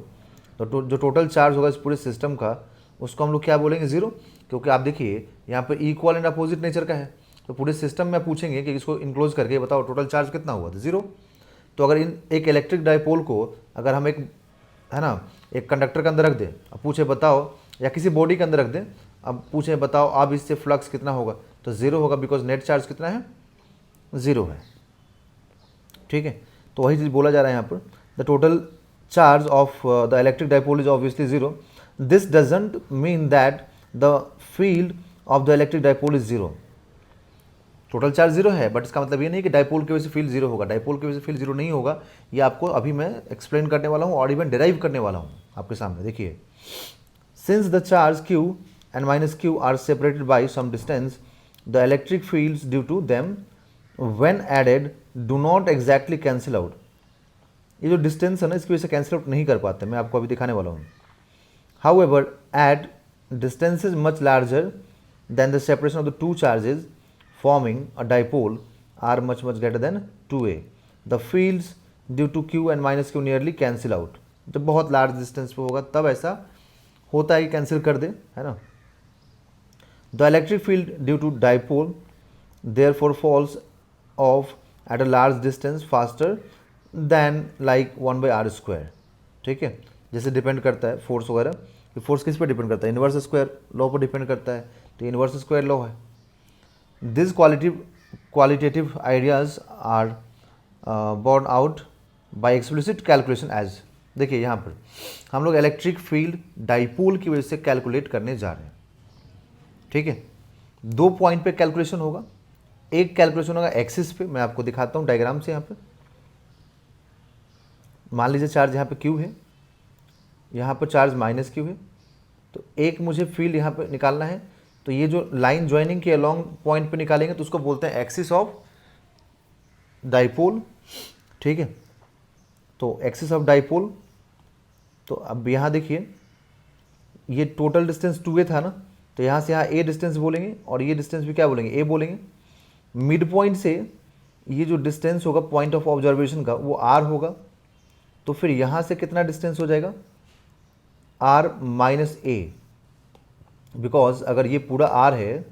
तो जो टोटल चार्ज होगा इस पूरे सिस्टम का उसको हम लोग क्या बोलेंगे, ज़ीरो। क्योंकि आप देखिए यहाँ पे इक्वल एंड अपोजिट नेचर का है, तो पूरे सिस्टम में पूछेंगे कि इसको इनक्लोज करके बताओ टोटल चार्ज कितना हुआ, तो ज़ीरो। तो अगर इन एक इलेक्ट्रिक डाइपोल को अगर हम एक, है ना, एक कंडक्टर के अंदर रख दें, अब पूछे बताओ, या किसी बॉडी के अंदर रख दें, अब पूछे बताओ अब इससे फ्लक्स कितना होगा, तो ज़ीरो होगा, बिकॉज नेट चार्ज कितना है, ज़ीरो है। ठीक है, तो वही चीज़ बोला जा रहा है यहाँ पर, the total charge of the electric dipole is obviously zero. This doesn't mean that the field of the electric dipole is zero. Total charge zero है, बट इसका मतलब ये नहीं कि डाइपोल की वजह से फील्ड जीरो होगा, डाइपोल की वजह से फील्ड जीरो नहीं होगा। ये आपको अभी मैं एक्सप्लेन करने वाला हूँ और इवन डिराइव करने वाला हूँ आपके सामने। देखिए, since the charge q and minus Q are separated by some distance, the electric fields due to them when added do not exactly cancel out. ये जो डिस्टेंस है ना, इसकी वजह से कैंसिल आउट नहीं कर पाते, मैं आपको अभी दिखाने वाला हूँ। However at distances much larger than the separation of the two charges forming a dipole are much greater than 2a. The fields due to q and minus q nearly cancel out. जब बहुत लार्ज डिस्टेंस पे होगा तब ऐसा होता है कि कैंसिल कर दे, है ना। The electric field due to dipole therefore falls off at a large distance faster than like 1/r²। ठीक है, जैसे डिपेंड करता है फोर्स वगैरह, कि फोर्स किस पर डिपेंड करता है, इन्वर्स स्क्वायर लॉ पर डिपेंड करता है, तो इन्वर्स स्क्वायर लॉ है। These qualitative ideas are borne out by explicit calculation as। देखिए यहाँ पर हम लोग इलेक्ट्रिक फील्ड डाइपोल की वजह से कैलकुलेट करने जा रहे हैं। ठीक है, दो पॉइंट पे कैलकुलेशन होगा। एक कैलकुलेशन होगा एक्सिस पे, मैं आपको दिखाता हूँ डायग्राम से। यहाँ पे मान लीजिए चार्ज यहाँ पे क्यू है, यहाँ पर चार्ज माइनस क्यू है, तो एक मुझे फील्ड यहाँ पे निकालना है। तो ये जो लाइन ज्वाइनिंग के अलॉन्ग पॉइंट पे निकालेंगे तो उसको बोलते हैं एक्सिस ऑफ डाइपोल। ठीक है, तो एक्सिस ऑफ डाइपोल। तो अब यहाँ देखिए, ये टोटल डिस्टेंस 2a था ना, तो यहाँ से यहाँ a डिस्टेंस बोलेंगे और ये डिस्टेंस भी क्या बोलेंगे, a बोलेंगे। मिड पॉइंट से ये जो डिस्टेंस होगा पॉइंट ऑफ ऑब्जर्वेशन का वो r होगा, तो फिर यहाँ से कितना डिस्टेंस हो जाएगा, r माइनस a। बिकॉज अगर ये पूरा r है,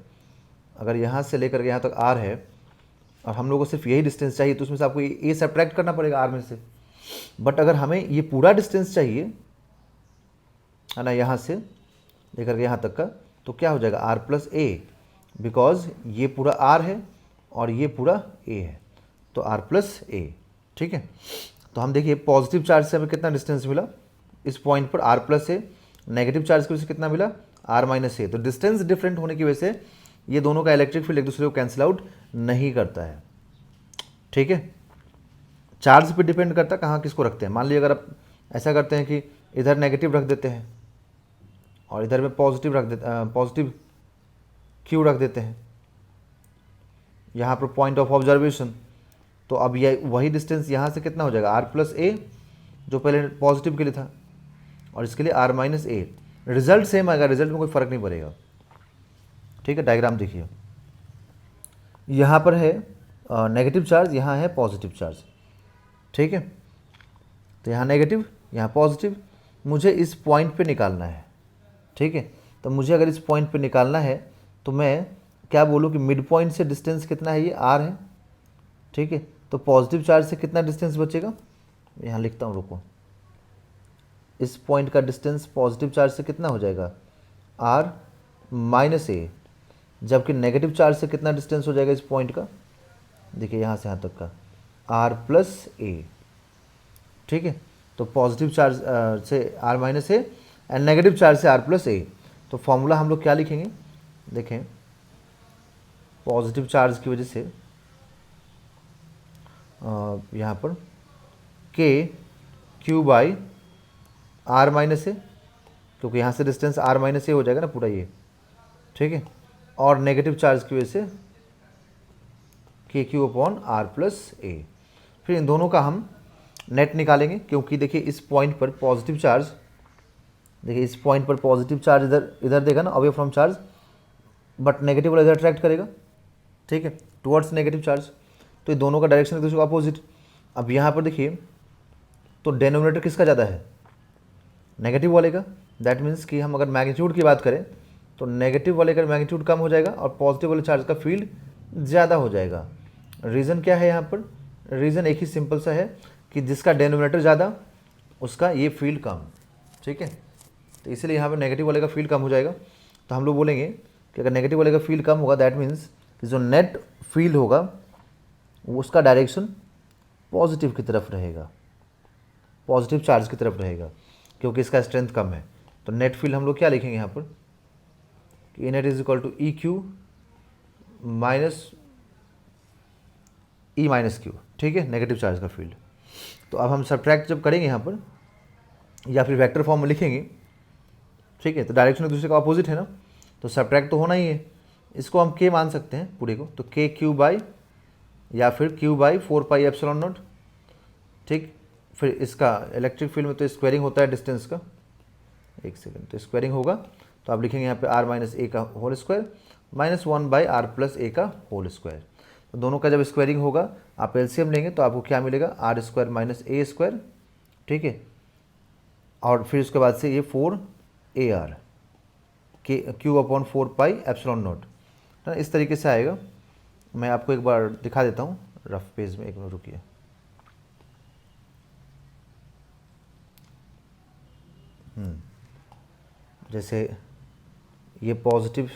अगर यहाँ से लेकर के यहाँ तक r है और हम लोग को सिर्फ यही डिस्टेंस चाहिए, तो उसमें से आपको a सब्ट्रैक्ट करना पड़ेगा r में से। बट अगर हमें ये पूरा डिस्टेंस चाहिए, है ना, यहाँ से लेकर के यहाँ तक का, तो क्या हो जाएगा r प्लस a, बिकॉज ये पूरा r है और ये पूरा a है, तो r प्लस a। ठीक है, तो हम देखिए पॉजिटिव चार्ज से हमें कितना डिस्टेंस मिला इस पॉइंट पर, r plus a। Negative charge की वजह से कितना मिला, r माइनस a। तो डिस्टेंस डिफरेंट होने की वजह से ये दोनों का इलेक्ट्रिक फील्ड एक दूसरे को कैंसिल आउट नहीं करता है। ठीक है, चार्ज पे डिपेंड करता है कहाँ किसको रखते हैं। मान लीजिए अगर आप ऐसा करते हैं कि इधर नेगेटिव रख देते हैं और इधर में पॉजिटिव रख देते, पॉजिटिव क्यू रख देते हैं यहाँ पर पॉइंट ऑफ ऑब्जर्वेशन, तो अब ये वही डिस्टेंस यहाँ से कितना हो जाएगा, r प्लस a, जो पहले पॉजिटिव के लिए था, और इसके लिए r minus a। Result same आएगा, रिजल्ट में कोई फ़र्क नहीं पड़ेगा। ठीक है, डायग्राम देखिए, यहाँ पर है नेगेटिव चार्ज, यहाँ है पॉजिटिव चार्ज। ठीक है, तो यहाँ नेगेटिव, यहाँ पॉजिटिव, मुझे इस पॉइंट पे निकालना है। ठीक है, तो मुझे अगर इस पॉइंट पे निकालना है तो मैं क्या बोलूँ कि मिड पॉइंट से डिस्टेंस कितना है, ये r है। ठीक है, तो पॉजिटिव चार्ज से कितना डिस्टेंस बचेगा, यहाँ लिखता हूँ, रुको। इस पॉइंट का डिस्टेंस पॉजिटिव चार्ज से कितना हो जाएगा, r माइनस a, जबकि नेगेटिव चार्ज से कितना डिस्टेंस हो जाएगा इस पॉइंट का, देखिए यहाँ से यहाँ तक का, r प्लस a। ठीक है, तो पॉजिटिव चार्ज से r minus a and negative charge से r प्लस a। तो फॉर्मूला हम लोग क्या लिखेंगे, देखें, पॉजिटिव चार्ज की वजह से यहाँ पर k q by r minus a, क्योंकि यहाँ से डिस्टेंस r माइनस a हो जाएगा ना पूरा ये। ठीक है, और नेगेटिव चार्ज की वजह से के Q upon r plus a। फिर इन दोनों का हम नेट निकालेंगे, क्योंकि देखिए इस पॉइंट पर पॉजिटिव चार्ज, देखिए इस पॉइंट पर पॉजिटिव चार्ज इधर देगा ना, away from charge, but negative वाला इधर अट्रैक्ट करेगा। ठीक है, टुवर्ड्स नेगेटिव चार्ज, तो ये दोनों का डायरेक्शन एक दूसरे को अपोजिट। अब यहाँ पर देखिए, तो डेनोमिनेटर किसका ज़्यादा है, नेगेटिव वाले का दैट मीन्स कि हम अगर मैग्नीट्यूड की बात करें तो नेगेटिव वाले का मैग्नीट्यूड कम हो जाएगा और पॉजिटिव वाले चार्ज का फील्ड ज़्यादा हो जाएगा। रीज़न क्या है यहाँ पर? रीज़न एक ही सिंपल सा है कि जिसका डेनोमिनेटर ज़्यादा उसका ये फील्ड कम, ठीक है। तो इसलिए यहाँ पर नेगेटिव वाले का फील्ड कम हो जाएगा। तो हम लोग बोलेंगे कि अगर नेगेटिव वाले का फील्ड कम होगा दैट मीन्स कि जो नेट फील्ड होगा वो उसका डायरेक्शन पॉजिटिव की तरफ रहेगा, पॉजिटिव चार्ज की तरफ रहेगा, क्योंकि इसका स्ट्रेंथ कम है। तो नेट फील्ड हम लोग क्या लिखेंगे यहाँ पर कि net is equal to E Q minus E minus Q, ठीक है, नेगेटिव चार्ज का फील्ड। तो अब हम सब्ट्रैक्ट जब करेंगे यहाँ पर या फिर वेक्टर फॉर्म में लिखेंगे, ठीक है, तो डायरेक्शन एक दूसरे का अपोजिट है ना, तो सब्ट्रैक्ट तो होना ही है। इसको हम के मान सकते हैं पूरे को, तो के क्यू बाई या फिर Q by 4 pi epsilon not, ठीक। फिर इसका इलेक्ट्रिक फील्ड में तो स्क्वायरिंग होता है डिस्टेंस का, एक सेकेंड, तो स्क्वायरिंग होगा तो आप लिखेंगे यहाँ पे आर माइनस ए का whole square minus 1 by R plus A का होल स्क्वायर। तो दोनों का जब स्क्वायरिंग होगा आप एलसीएम लेंगे तो आपको क्या मिलेगा, R square minus A square, ठीक है, और फिर उसके बाद से ये 4 A R K Q upon 4 pi epsilon naught, इस तरीके से आएगा। मैं आपको एक बार दिखा देता हूँ रफ पेज में, एक मिनट रुकिए। जैसे ये पॉजिटिव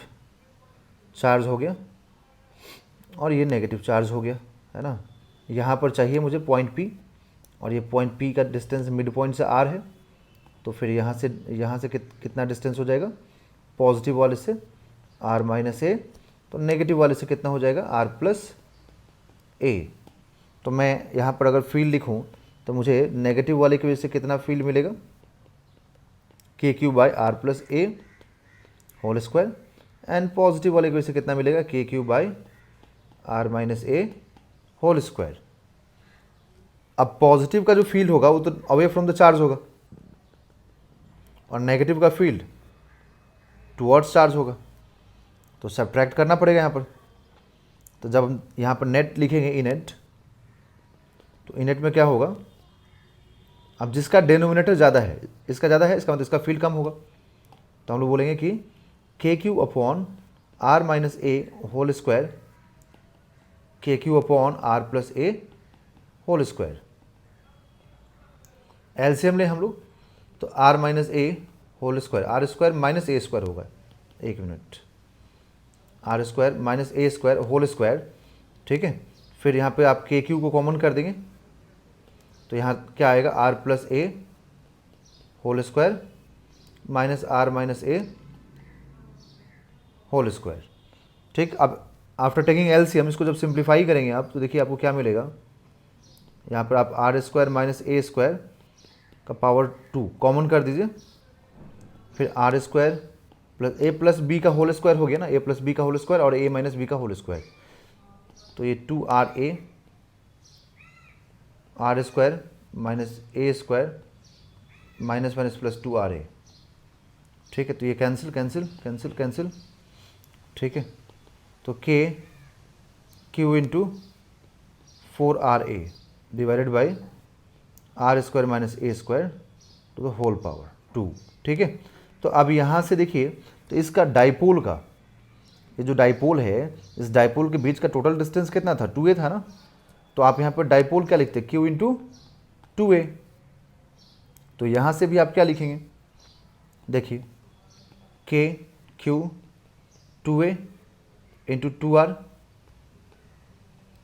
चार्ज हो गया और ये नेगेटिव चार्ज हो गया, है ना। यहाँ पर चाहिए मुझे पॉइंट पी और ये पॉइंट पी का डिस्टेंस मिड पॉइंट से आर है, तो फिर यहाँ से कितना डिस्टेंस हो जाएगा, पॉजिटिव वाले से आर माइनस ए, तो नेगेटिव वाले से कितना हो जाएगा, आर प्लस ए। तो मैं यहाँ पर अगर फील्ड लिखूँ तो मुझे नेगेटिव वाले की वजह से कितना फील्ड मिलेगा, K Q by R plus A whole square, and positive वाले की वजह से कितना मिलेगा, K Q by R minus A whole square. अब पॉजिटिव का जो फील्ड होगा वो तो अवे फ्रॉम द चार्ज होगा और नेगेटिव का फील्ड टुवर्ड्स चार्ज होगा, तो सब्ट्रैक्ट करना पड़ेगा यहाँ पर। तो जब हम यहाँ पर नेट लिखेंगे इनेट, तो इनेट में क्या होगा, अब जिसका डेनोमिनेटर ज़्यादा है, इसका ज़्यादा है, इसका मतलब इसका फील्ड कम होगा। तो हम लोग बोलेंगे कि K Q upon R minus A whole square, K Q upon R plus A whole square. LCM ले हम लोग, तो R minus A whole square, R square minus A square होगा, एक minute, R square minus A square whole square, ठीक है। फिर यहाँ पे आप के क्यू को कॉमन कर देंगे तो यहाँ क्या आएगा, R plus A whole square minus R minus A whole square, ठीक। अब आफ्टर टेकिंग एलसीएम इसको जब सिंप्लीफाई करेंगे आप तो देखिए आपको क्या मिलेगा, यहाँ पर आप R square minus A square का पावर 2 कॉमन कर दीजिए, फिर R square plus A plus B का होल स्क्वायर हो गया ना, ए प्लस बी का होल स्क्वायर और ए माइनस बी का होल स्क्वायर, तो ये 2 R A R square minus A square minus minus plus 2 R A, ठीक है। तो ये कैंसिल कैंसिल कैंसिल कैंसिल, ठीक है। तो K Q into 4 R A divided by R square minus A square to the whole power 2, ठीक है। तो अब यहाँ से देखिए, तो इसका डाइपोल का, ये जो डाइपोल है, इस डाइपोल के बीच का टोटल डिस्टेंस कितना था, 2a था ना। तो आप यहाँ पर डाइपोल क्या लिखते हैं, q इंटू 2a। तो यहाँ से भी आप क्या लिखेंगे, देखिए k q 2a into 2r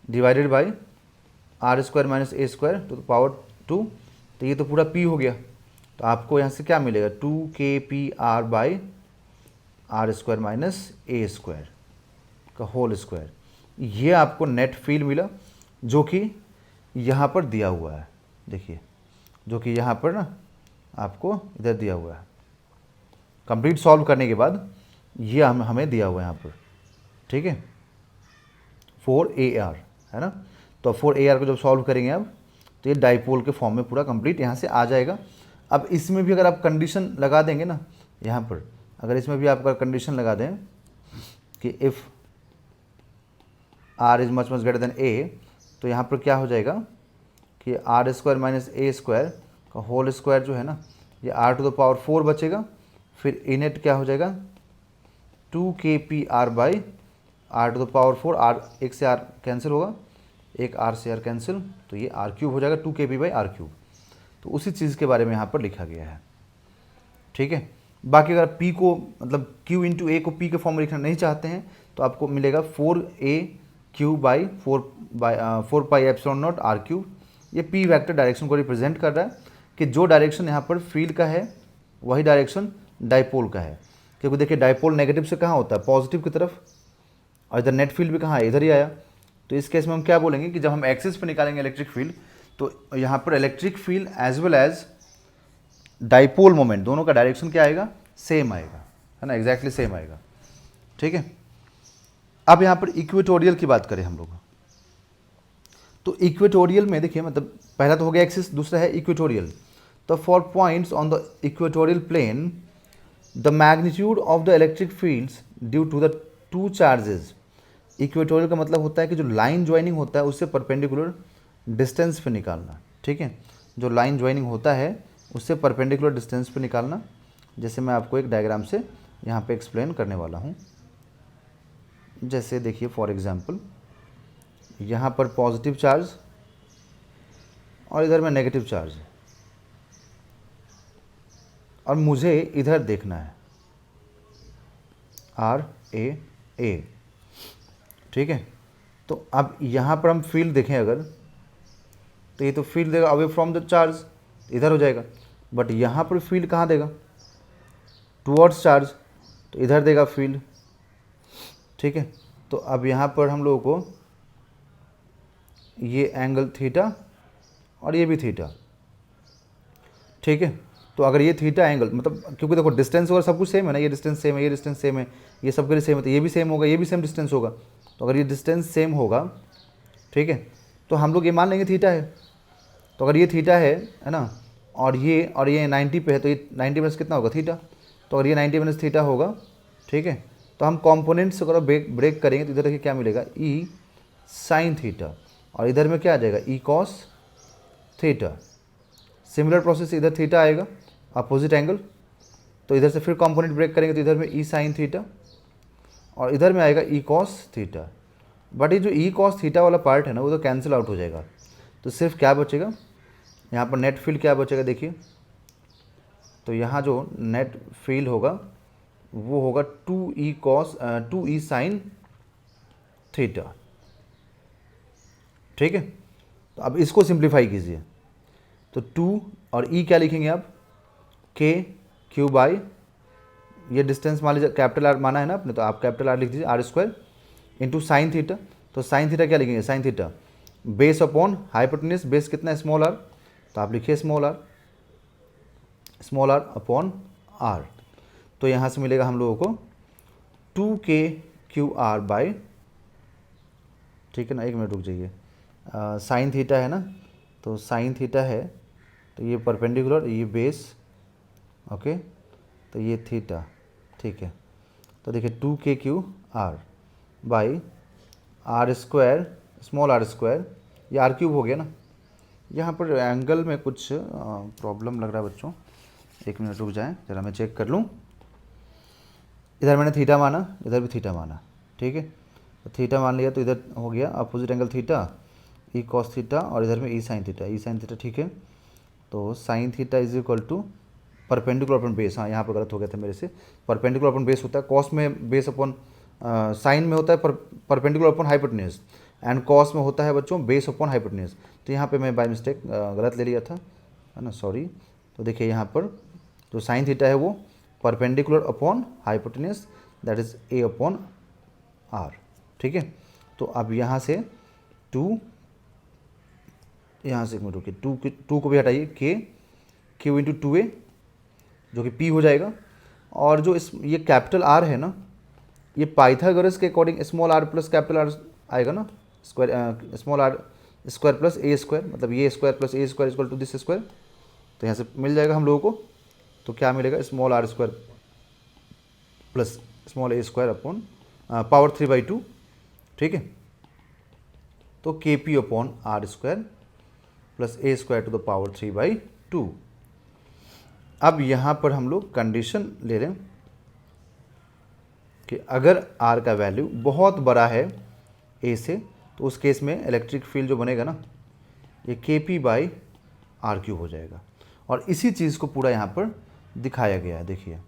divided by R square minus A square to the power 2। तो ये तो पूरा p हो गया, तो आपको यहाँ से क्या मिलेगा, 2kpr by R square minus A square का होल स्क्वायर। ये आपको नेट फील्ड मिला जो कि यहाँ पर दिया हुआ है, देखिए, जो कि यहाँ पर ना आपको इधर दिया हुआ है। कंप्लीट सॉल्व करने के बाद ये हमें दिया हुआ है यहाँ पर, ठीक है, 4AR है ना। तो 4AR को जब सॉल्व करेंगे अब तो ये डाइपोल के फॉर्म में पूरा कंप्लीट यहाँ से आ जाएगा। अब इसमें भी अगर आप कंडीशन लगा देंगे ना, यहाँ पर अगर इसमें भी आप अगर कंडीशन लगा दें कि if R is much much greater than A, तो यहाँ पर क्या हो जाएगा कि R square minus A square का होल स्क्वायर जो है ना, ये r टू द पावर 4 बचेगा, फिर ए नेट क्या हो जाएगा 2kpr by r to the power 4, r एक से r कैंसिल होगा, एक r से r कैंसिल, तो ये r क्यूब हो जाएगा 2kp बाई r क्यूब। तो उसी चीज़ के बारे में यहाँ पर लिखा गया है, ठीक है। बाकी अगर p को मतलब q इंटू ए को p के फॉर्म में लिखना नहीं चाहते हैं तो आपको मिलेगा 4a cube by 4 pi epsilon not r cube. ये p वेक्टर डायरेक्शन को रिप्रेजेंट कर रहा है कि जो डायरेक्शन यहाँ पर फील्ड का है वही डायरेक्शन डाइपोल का है, क्योंकि देखिए डाइपोल नेगेटिव से कहाँ होता है, पॉजिटिव की तरफ, और इधर नेट फील्ड भी कहाँ है, इधर ही आया। तो इस केस में हम क्या बोलेंगे कि जब हम एक्सिस पे निकालेंगे इलेक्ट्रिक फील्ड तो यहाँ पर electric field as well as dipole moment दोनों का डायरेक्शन क्या आएगा, सेम आएगा, है ना, एग्जैक्टली सेम आएगा, ठीक है। अब यहाँ पर इक्वेटोरियल की बात करें हम लोग, तो इक्वेटोरियल में देखिए मतलब पहला तो हो गया एक्सिस, दूसरा है इक्वेटोरियल। तो for points on the equatorial plane the magnitude of the electric fields due to the two charges. Equatorial का मतलब होता है कि जो लाइन ज्वाइनिंग होता है उससे परपेंडिकुलर डिस्टेंस पे निकालना, ठीक है। जो लाइन ज्वाइनिंग होता है उससे परपेंडिकुलर डिस्टेंस पे निकालना, जैसे मैं आपको एक डायग्राम से यहाँ पे एक्सप्लेन करने वाला हूँ। जैसे देखिए फॉर एग्जांपल यहाँ पर पॉजिटिव चार्ज और इधर में नेगेटिव चार्ज, और मुझे इधर देखना है RAA, ठीक है। तो अब यहाँ पर हम फील्ड देखें अगर, तो ये तो फील्ड देगा अवे फ्रॉम द चार्ज, इधर हो जाएगा, बट यहाँ पर फील्ड कहाँ देगा, टुवर्ड्स चार्ज, तो इधर देगा फील्ड, ठीक है। तो अब यहाँ पर हम लोगों को ये एंगल थीटा और ये भी थीटा, ठीक है। तो अगर ये थीटा एंगल मतलब क्योंकि देखो डिस्टेंस वगैरह सब कुछ सेम है ना, ये डिस्टेंस सेम है, ये डिस्टेंस सेम है, ये सब के लिए सेम है, तो ये भी सेम होगा, ये भी सेम डिस्टेंस होगा। तो अगर ये डिस्टेंस सेम होगा, ठीक है, तो हम लोग ये मान लेंगे थीटा है। तो अगर ये थीटा है ना, और ये 90 पे है, तो ये 90 माइनस कितना होगा थीटा। तो अगर ये 90 माइनस थीटा होगा, ठीक है, तो हम कॉम्पोनेंट्स अगर ब्रेक करेंगे तो इधर देखिए क्या मिलेगा, ई साइन थीटा, और इधर में क्या आ जाएगा, ई कॉस थीटा। सिमिलर प्रोसेस इधर थीटा आएगा अपोजिट एंगल, तो इधर से फिर कंपोनेंट ब्रेक करेंगे तो इधर में ई साइन थीटा और इधर में आएगा ई कॉस थीटा। बट ये जो ई कॉस थीटा वाला पार्ट है ना वो तो कैंसिल आउट हो जाएगा, तो सिर्फ क्या बचेगा यहाँ पर नेट फील्ड क्या बचेगा देखिए। तो यहाँ जो नेट फील्ड होगा वो होगा 2e साइन थीटा, ठीक है। तो अब इसको सिंप्लीफाई कीजिए, तो 2 और e क्या लिखेंगे आप, k क्यू बाई, ये डिस्टेंस मान लीजिए कैपिटल आर माना है ना आपने, तो आप कैपिटल आर लिख दीजिए, R square into sine theta. तो साइन थीटा क्या लिखेंगे, sine theta base upon hypotenuse, base कितना है स्मॉल आर, तो आप लिखिए स्मॉल आर अपॉन आर। तो यहाँ से मिलेगा हम लोगों को 2kqr बाई, ठीक है ना, एक मिनट रुक जाइए, साइन थीटा है ना, तो साइन थीटा है, तो ये परपेंडिकुलर, ये बेस, ओके, तो ये थीटा, ठीक है। तो देखिए 2kqr by R square, small R square, ये आर क्यूब हो गया ना। यहाँ पर एंगल में कुछ प्रॉब्लम लग रहा है बच्चों, एक मिनट रुक जाएं जरा मैं चेक कर लूँ। इधर मैंने थीटा माना, इधर भी थीटा माना, ठीक है, तो थीटा मान लिया, तो इधर हो गया opposite angle theta, E cos theta, और इधर में ई साइन थीटा, ठीक है। तो sine theta is equal to perpendicular upon base, हाँ यहाँ पर गलत हो गया था मेरे से, परपेंडिकुलर अपॉन बेस होता है, कॉस में बेस अपॉन साइन में होता है perpendicular upon hypotenuse, and cos में होता है बच्चों बेस अपॉन हाइपोटेन्यूज। तो यहाँ पे मैं बाय मिस्टेक गलत ले लिया था, है ना, सॉरी। तो देखिए यहाँ पर जो साइन थीटा है वो perpendicular upon hypotenuse, that is A upon R, ठीक है। तो अब यहाँ से 2, यहाँ से एक मिनट रुकिए, 2 को भी हटाइए, के क्यू इंटू 2a जो कि p हो जाएगा, और जो ये कैपिटल R है ना, ये पाइथागोरस के according small r plus capital R आएगा ना, square small r square plus a square, मतलब ये square plus a square equal to this square. तो यहाँ से मिल जाएगा हम लोगों को, तो क्या मिलेगा, small r square plus small a square upon power 3/2, ठीक है। तो kp upon r square plus a square to the power 3/2। अब यहाँ पर हम लोग कंडीशन ले रहे हैं कि अगर आर का वैल्यू बहुत बड़ा है ए से, तो उस केस में इलेक्ट्रिक फील्ड जो बनेगा ना, ये के पी बाई आर क्यूब हो जाएगा। और इसी चीज़ को पूरा यहाँ पर दिखाया गया है। देखिए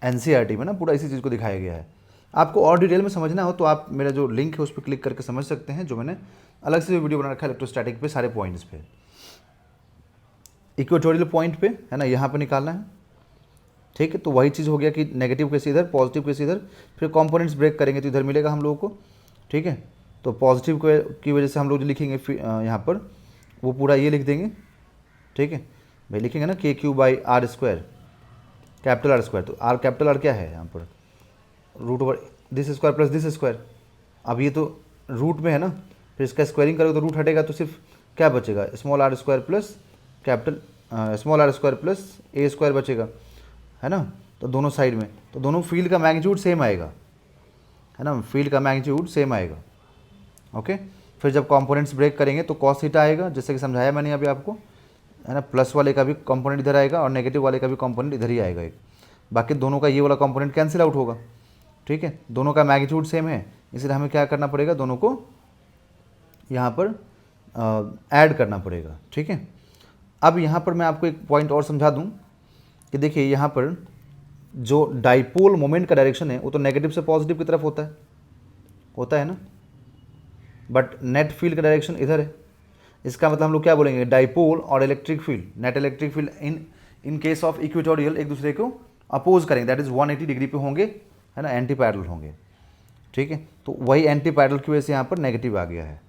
एनसीईआरटी में ना पूरा इसी चीज़ को दिखाया गया है। आपको और डिटेल में समझना हो तो आप मेरा जो लिंक है उस पर क्लिक करके समझ सकते हैं, जो मैंने अलग से वीडियो बना रखा है इलेक्ट्रोस्टैटिक पे, सारे पॉइंट्स पे। इक्वेटोरियल पॉइंट पे है ना, यहाँ पे निकालना है, ठीक है। तो वही चीज़ हो गया कि नेगेटिव केस इधर, पॉजिटिव केस इधर, फिर कंपोनेंट्स ब्रेक करेंगे तो इधर मिलेगा हम लोगों को, ठीक है। तो पॉजिटिव की वजह से हम लोग जो लिखेंगे यहाँ पर वो पूरा ये लिख देंगे, ठीक है भाई, लिखेंगे ना K Q by R square, capital R square. तो आर कैपिटल आर क्या है यहाँ पर, root over this square plus this square. अब ये तो रूट में है ना, फिर इसका स्क्वायरिंग करोगे तो रूट हटेगा, तो सिर्फ क्या बचेगा, small R square plus capital small R square plus A square बचेगा, है ना। तो दोनों साइड में, तो दोनों फील्ड का मैग्नीट्यूड सेम आएगा, है ना, फील्ड का मैग्नीट्यूड सेम आएगा, ओके। फिर जब कंपोनेंट्स ब्रेक करेंगे तो कॉस थीटा आएगा, जैसे कि समझाया मैंने अभी आपको, है ना। प्लस वाले का भी कंपोनेंट इधर आएगा और नेगेटिव वाले का भी कंपोनेंट इधर ही आएगा एक, बाकी दोनों का ये वाला कंपोनेंट कैंसिल आउट होगा, ठीक है। दोनों का मैग्नीट्यूड सेम है, इसलिए हमें क्या करना पड़ेगा, दोनों को यहाँ पर ऐड करना पड़ेगा, ठीक है। अब यहाँ पर मैं आपको एक पॉइंट और समझा दूँ कि देखिए यहाँ पर जो डाइपोल मोमेंट का डायरेक्शन है वो तो नेगेटिव से पॉजिटिव की तरफ होता है ना, बट नेट फील्ड का डायरेक्शन इधर है। इसका मतलब हम लोग क्या बोलेंगे, डाइपोल और electric field, net electric field in case of equatorial एक दूसरे को अपोज करेंगे, दैट इज़ 180 डिग्री पे होंगे, है ना, एंटी पैरेलल होंगे, ठीक है। तो वही एंटी पैरेलल की वजह से यहाँ पर नेगेटिव आ गया है,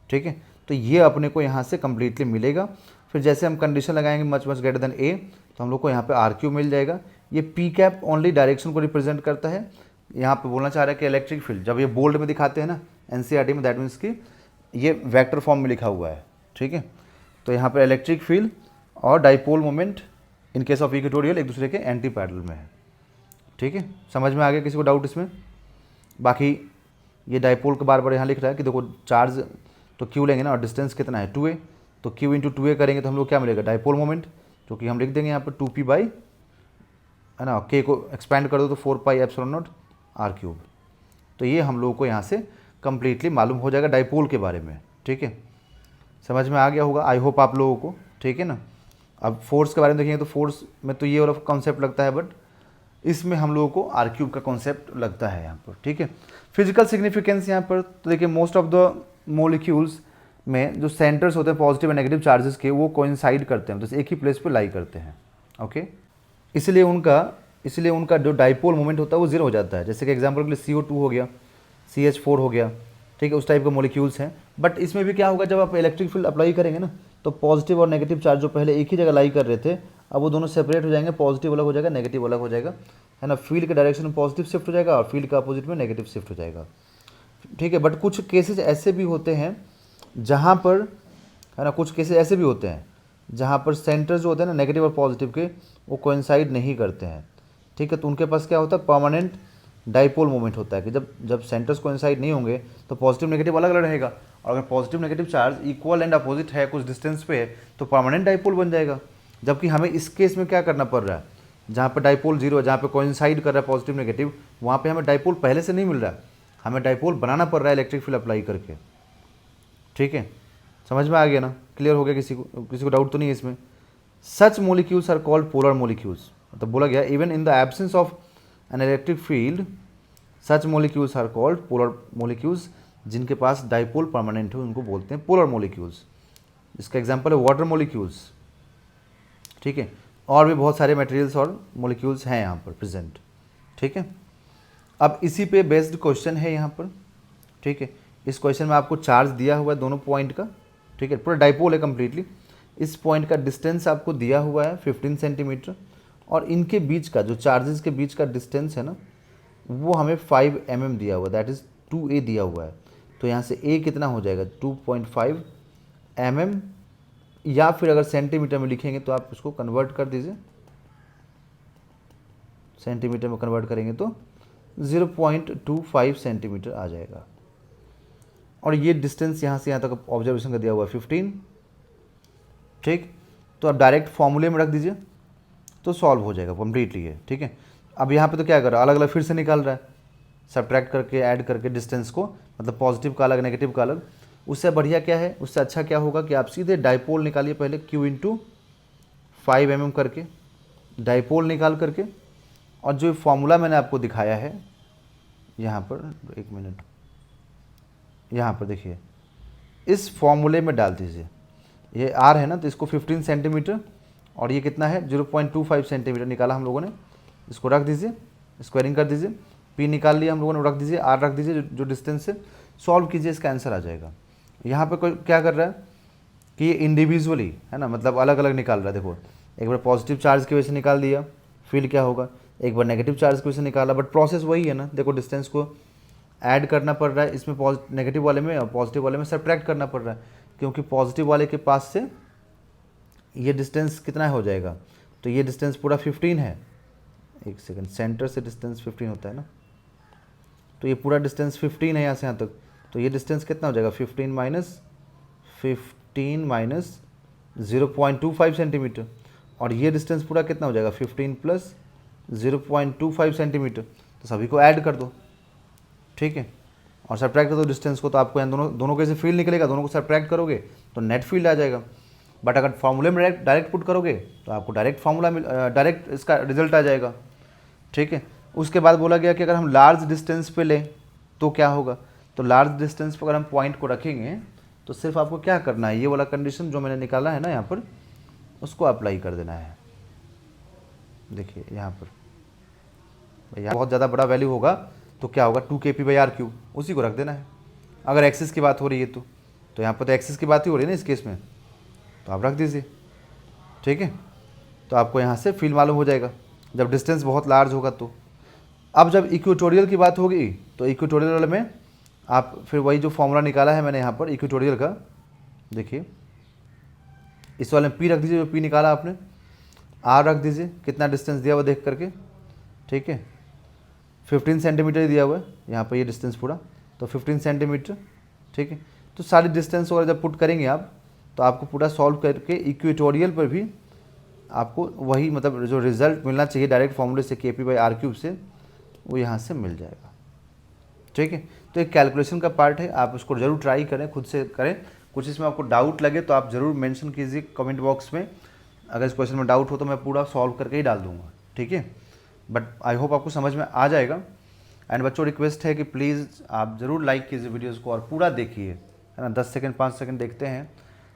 ठीक है। तो ये अपने को यहाँ से कम्प्लीटली मिलेगा। फिर जैसे हम कंडीशन लगाएंगे मच मच ग्रेटर देन ए, तो हम लोग को यहाँ पे आर क्यू मिल जाएगा। ये पी कैप ओनली डायरेक्शन को रिप्रेजेंट करता है। यहाँ पे बोलना चाह रहा है कि इलेक्ट्रिक फील्ड जब ये बोल्ड में दिखाते हैं ना एनसीईआरटी में, दैट मीन्स कि ये वेक्टर फॉर्म में लिखा हुआ है, ठीक है। तो यहाँ पर इलेक्ट्रिक फील्ड और dipole moment in case of equatorial एक दूसरे के एंटी पैरेलल में है, ठीक है। समझ में आ गया किसी को डाउट इसमें? बाकी ये डाइपोल के बार बार यहाँ लिख रहा है कि देखो चार्ज तो क्यू लेंगे ना और डिस्टेंस कितना है 2a, तो q इंटू 2a करेंगे तो हम लोग क्या मिलेगा, डाइपोल मोमेंट, जो कि हम लिख देंगे यहाँ पर 2p बाई, है ना, k को एक्सपैंड कर दो तो 4 pi epsilon not r cube. तो ये हम लोगों को यहाँ से कम्प्लीटली मालूम हो जाएगा डाइपोल के बारे में, ठीक है। समझ में आ गया होगा आई होप आप लोगों को, ठीक है ना। अब फोर्स के बारे में देखेंगे तो फोर्स में तो ये वाला कॉन्सेप्ट लगता है, बट इसमें हम लोगों को आर क्यूब का कॉन्सेप्ट लगता है यहाँ पर, ठीक है। फिजिकल सिग्निफिकेंस यहाँ पर तो देखिए मोस्ट ऑफ द मोलिक्यूल्स में जो सेंटर्स होते हैं पॉजिटिव एंड नेगेटिव चार्जेस के, वो कोइंसाइड करते हैं, जैसे एक ही प्लेस पे लाई करते हैं, ओके। इसलिए उनका जो डाइपोल मोमेंट होता है वो जीरो हो जाता है। जैसे कि एग्जांपल के लिए CO2 हो गया, CH4 हो गया, ठीक है, उस टाइप के मोलिक्यूल्स हैं। बट इसमें भी क्या होगा, जब आप इलेक्ट्रिक फील्ड अप्लाई करेंगे ना, तो पॉजिटिव और नेगेटिव चार्ज जो पहले एक ही जगह लाई कर रहे थे, अब वो दोनों सेपरेट हो जाएंगे, पॉजिटिव अलग हो जाएगा, नेगेटिव अलग हो जाएगा, है ना। फील्ड के डायरेक्शन में पॉजिटिव शिफ्ट हो जाएगा और फील्ड का अपोजिट में नेगेटिव शिफ्ट हो जाएगा, ठीक है। बट कुछ केसेस ऐसे भी होते हैं जहाँ पर, है ना, कुछ केसेस ऐसे भी होते हैं जहाँ पर सेंटर्स जो होते हैं ना नेगेटिव और पॉजिटिव के, वो कोइंसाइड नहीं करते हैं, ठीक है। तो उनके पास क्या होता है, परमानेंट डाइपोल मोमेंट होता है कि जब सेंटर्स कोइंसाइड नहीं होंगे तो पॉजिटिव नेगेटिव अलग अलग रहेगा, और अगर positive negative charge equal and opposite है कुछ डिस्टेंस पे, तो परमानेंट डाइपोल बन जाएगा। जबकि हमें इस केस में क्या करना पड़ रहा है, जहाँ पर डाइपोल जीरो है, जहाँ पे कोइंसाइड कर रहा है पॉजिटिव नेगेटिव, वहाँ पे हमें डाइपोल पहले से नहीं मिल रहा है, हमें डाइपोल बनाना पड़ रहा है इलेक्ट्रिक फील्ड अप्लाई करके, ठीक है। समझ में आ गया ना, क्लियर हो गया? किसी को डाउट तो नहीं है इसमें? Such molecules are called polar molecules, मतलब बोला गया even in the absence of an electric field such molecules are called polar molecules, जिनके पास डाइपोल परमानेंट हो उनको बोलते हैं पोलर मोलिक्यूल्स। इसका एग्जांपल है वाटर मोलिक्यूल्स, ठीक है। और भी बहुत सारे मटेरियल्स और मोलिक्यूल्स हैं यहाँ पर प्रेजेंट, ठीक है। अब इसी पे बेस्ड क्वेश्चन है यहाँ पर, ठीक है। इस क्वेश्चन में आपको चार्ज दिया हुआ है दोनों पॉइंट का, ठीक है, पूरा डाइपोल है कम्प्लीटली। इस पॉइंट का डिस्टेंस आपको दिया हुआ है 15 सेंटीमीटर, और इनके बीच का जो चार्जेस के बीच का डिस्टेंस है ना, वो हमें 5 mm दिया हुआ है, दैट इज़ 2a दिया हुआ है। तो यहाँ से a कितना हो जाएगा, 2.5 mm, या फिर अगर सेंटीमीटर में लिखेंगे तो आप इसको कन्वर्ट कर दीजिए, सेंटीमीटर में कन्वर्ट करेंगे तो 0.25 सेंटीमीटर आ जाएगा। और ये डिस्टेंस यहाँ से यहाँ तक ऑब्जर्वेशन का दिया हुआ है 15, ठीक। तो आप डायरेक्ट फॉर्मूले में रख दीजिए तो सॉल्व हो जाएगा कम्प्लीटली ये, ठीक है। अब यहाँ पे तो क्या कर रहा है, अलग अलग फिर से निकाल रहा है, सब्ट्रैक्ट करके ऐड करके डिस्टेंस को, मतलब पॉजिटिव का अलग नेगेटिव का अलग। उससे बढ़िया क्या है, उससे अच्छा क्या होगा कि आप सीधे डाइपोल निकालिए पहले, Q इंटू 5 mm करके डाइपोल निकाल करके, और जो फॉर्मूला मैंने आपको दिखाया है यहाँ पर, एक मिनट, यहाँ पर देखिए, इस फॉर्मूले में डाल दीजिए। ये R है ना, तो इसको 15 सेंटीमीटर और ये कितना है 0.25 सेंटीमीटर निकाला हम लोगों ने, इसको रख दीजिए, स्क्वायरिंग कर दीजिए, P निकाल लिया हम लोगों ने, रख दीजिए, R रख दीजिए, जो डिस्टेंस से सॉल्व कीजिए, इसका आंसर आ जाएगा। यहाँ पे कोई क्या कर रहा है कि ये इंडिविजुअली है ना, मतलब अलग अलग निकाल रहा है। देखो, एक बार पॉजिटिव चार्ज की वजह से निकाल दिया, फील्ड क्या होगा, एक बार नेगेटिव चार्ज की वजह से निकाला, बट प्रोसेस वही है ना। देखो, डिस्टेंस को ऐड करना पड़ रहा है, इसमें नेगेटिव वाले में और पॉजिटिव वाले में सब्ट्रैक्ट करना पड़ रहा है, क्योंकि पॉजिटिव वाले के पास से ये डिस्टेंस कितना हो जाएगा, तो ये डिस्टेंस पूरा 15 है। एक सेकंड, सेंटर से डिस्टेंस 15 होता है ना, तो ये पूरा डिस्टेंस 15 है यहाँ से यहाँ तक, तो ये डिस्टेंस कितना हो जाएगा 15 माइनस 0.25 सेंटीमीटर, और ये डिस्टेंस पूरा कितना हो जाएगा 15 प्लस 0.25 सेंटीमीटर। तो सभी को ऐड कर दो, ठीक है, और सब्ट्रैक्ट कर दो डिस्टेंस को, तो आपको यहाँ दोनों के से फील्ड निकलेगा, दोनों को सब्ट्रैक्ट करोगे तो नेट फील्ड आ जाएगा। बट अगर फॉर्मूले में डायरेक्ट पुट करोगे तो आपको डायरेक्ट इसका रिजल्ट आ जाएगा, ठीक है। उसके बाद बोला गया कि अगर हम लार्ज डिस्टेंस पे लें तो क्या होगा, तो लार्ज डिस्टेंस पर अगर हम पॉइंट को रखेंगे तो सिर्फ आपको क्या करना है, ये वाला कंडीशन जो मैंने निकाला है ना यहाँ पर, उसको अप्लाई कर देना है। देखिए यहाँ पर यहाँ बहुत ज़्यादा बड़ा वैल्यू होगा तो क्या होगा 2 kp/r3, उसी को रख देना है। अगर एक्सिस की बात हो रही है तो यहाँ पर तो एक्सिस की बात ही हो रही है ना इस केस में, तो आप रख दीजिए, ठीक है। तो आपको यहाँ से फील्ड मालूम हो जाएगा जब डिस्टेंस बहुत लार्ज होगा तो। अब जब इक्वेटोरियल की बात होगी तो इक्वेटोरियल वाले में आप फिर वही जो फॉर्मूला निकाला है मैंने यहाँ पर इक्वेटोरियल का, देखिए इस वाले में P रख दीजिए, जो P निकाला आपने, R रख दीजिए, कितना डिस्टेंस दिया हुआ देख करके, ठीक है, 15 सेंटीमीटर दिया हुआ है यहाँ पर ये डिस्टेंस पूरा, तो 15 सेंटीमीटर, ठीक है। तो सारी डिस्टेंस वगैरह जब पुट करेंगे आप तो आपको पूरा सॉल्व करके इक्वेटोरियल पर भी आपको वही, मतलब जो रिजल्ट मिलना चाहिए डायरेक्ट फॉर्मूले से kp/r3 से, वो यहाँ से मिल जाएगा, ठीक है। तो एक कैलकुलेशन का पार्ट है, आप उसको ज़रूर ट्राई करें, खुद से करें। कुछ इसमें आपको डाउट लगे तो आप ज़रूर मेंशन कीजिए कमेंट बॉक्स में। अगर इस क्वेश्चन में डाउट हो तो मैं पूरा सॉल्व करके ही डाल दूँगा, ठीक है। बट आई होप आपको समझ में आ जाएगा। एंड बच्चों, रिक्वेस्ट है कि प्लीज़ आप ज़रूर लाइक कीजिए वीडियोज़ को और पूरा देखिए, है ना। 10 सेकंड 5 सेकंड देखते हैं,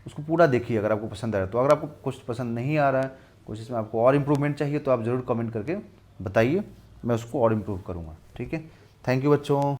उसको पूरा देखिए अगर आपको पसंद आ रहा है तो। अगर आपको कुछ पसंद नहीं आ रहा है, कुछ इसमें आपको और इम्प्रूवमेंट चाहिए, तो आप ज़रूर कमेंट करके बताइए, मैं उसको और इम्प्रूव करूँगा, ठीक है। थैंक यू बच्चों।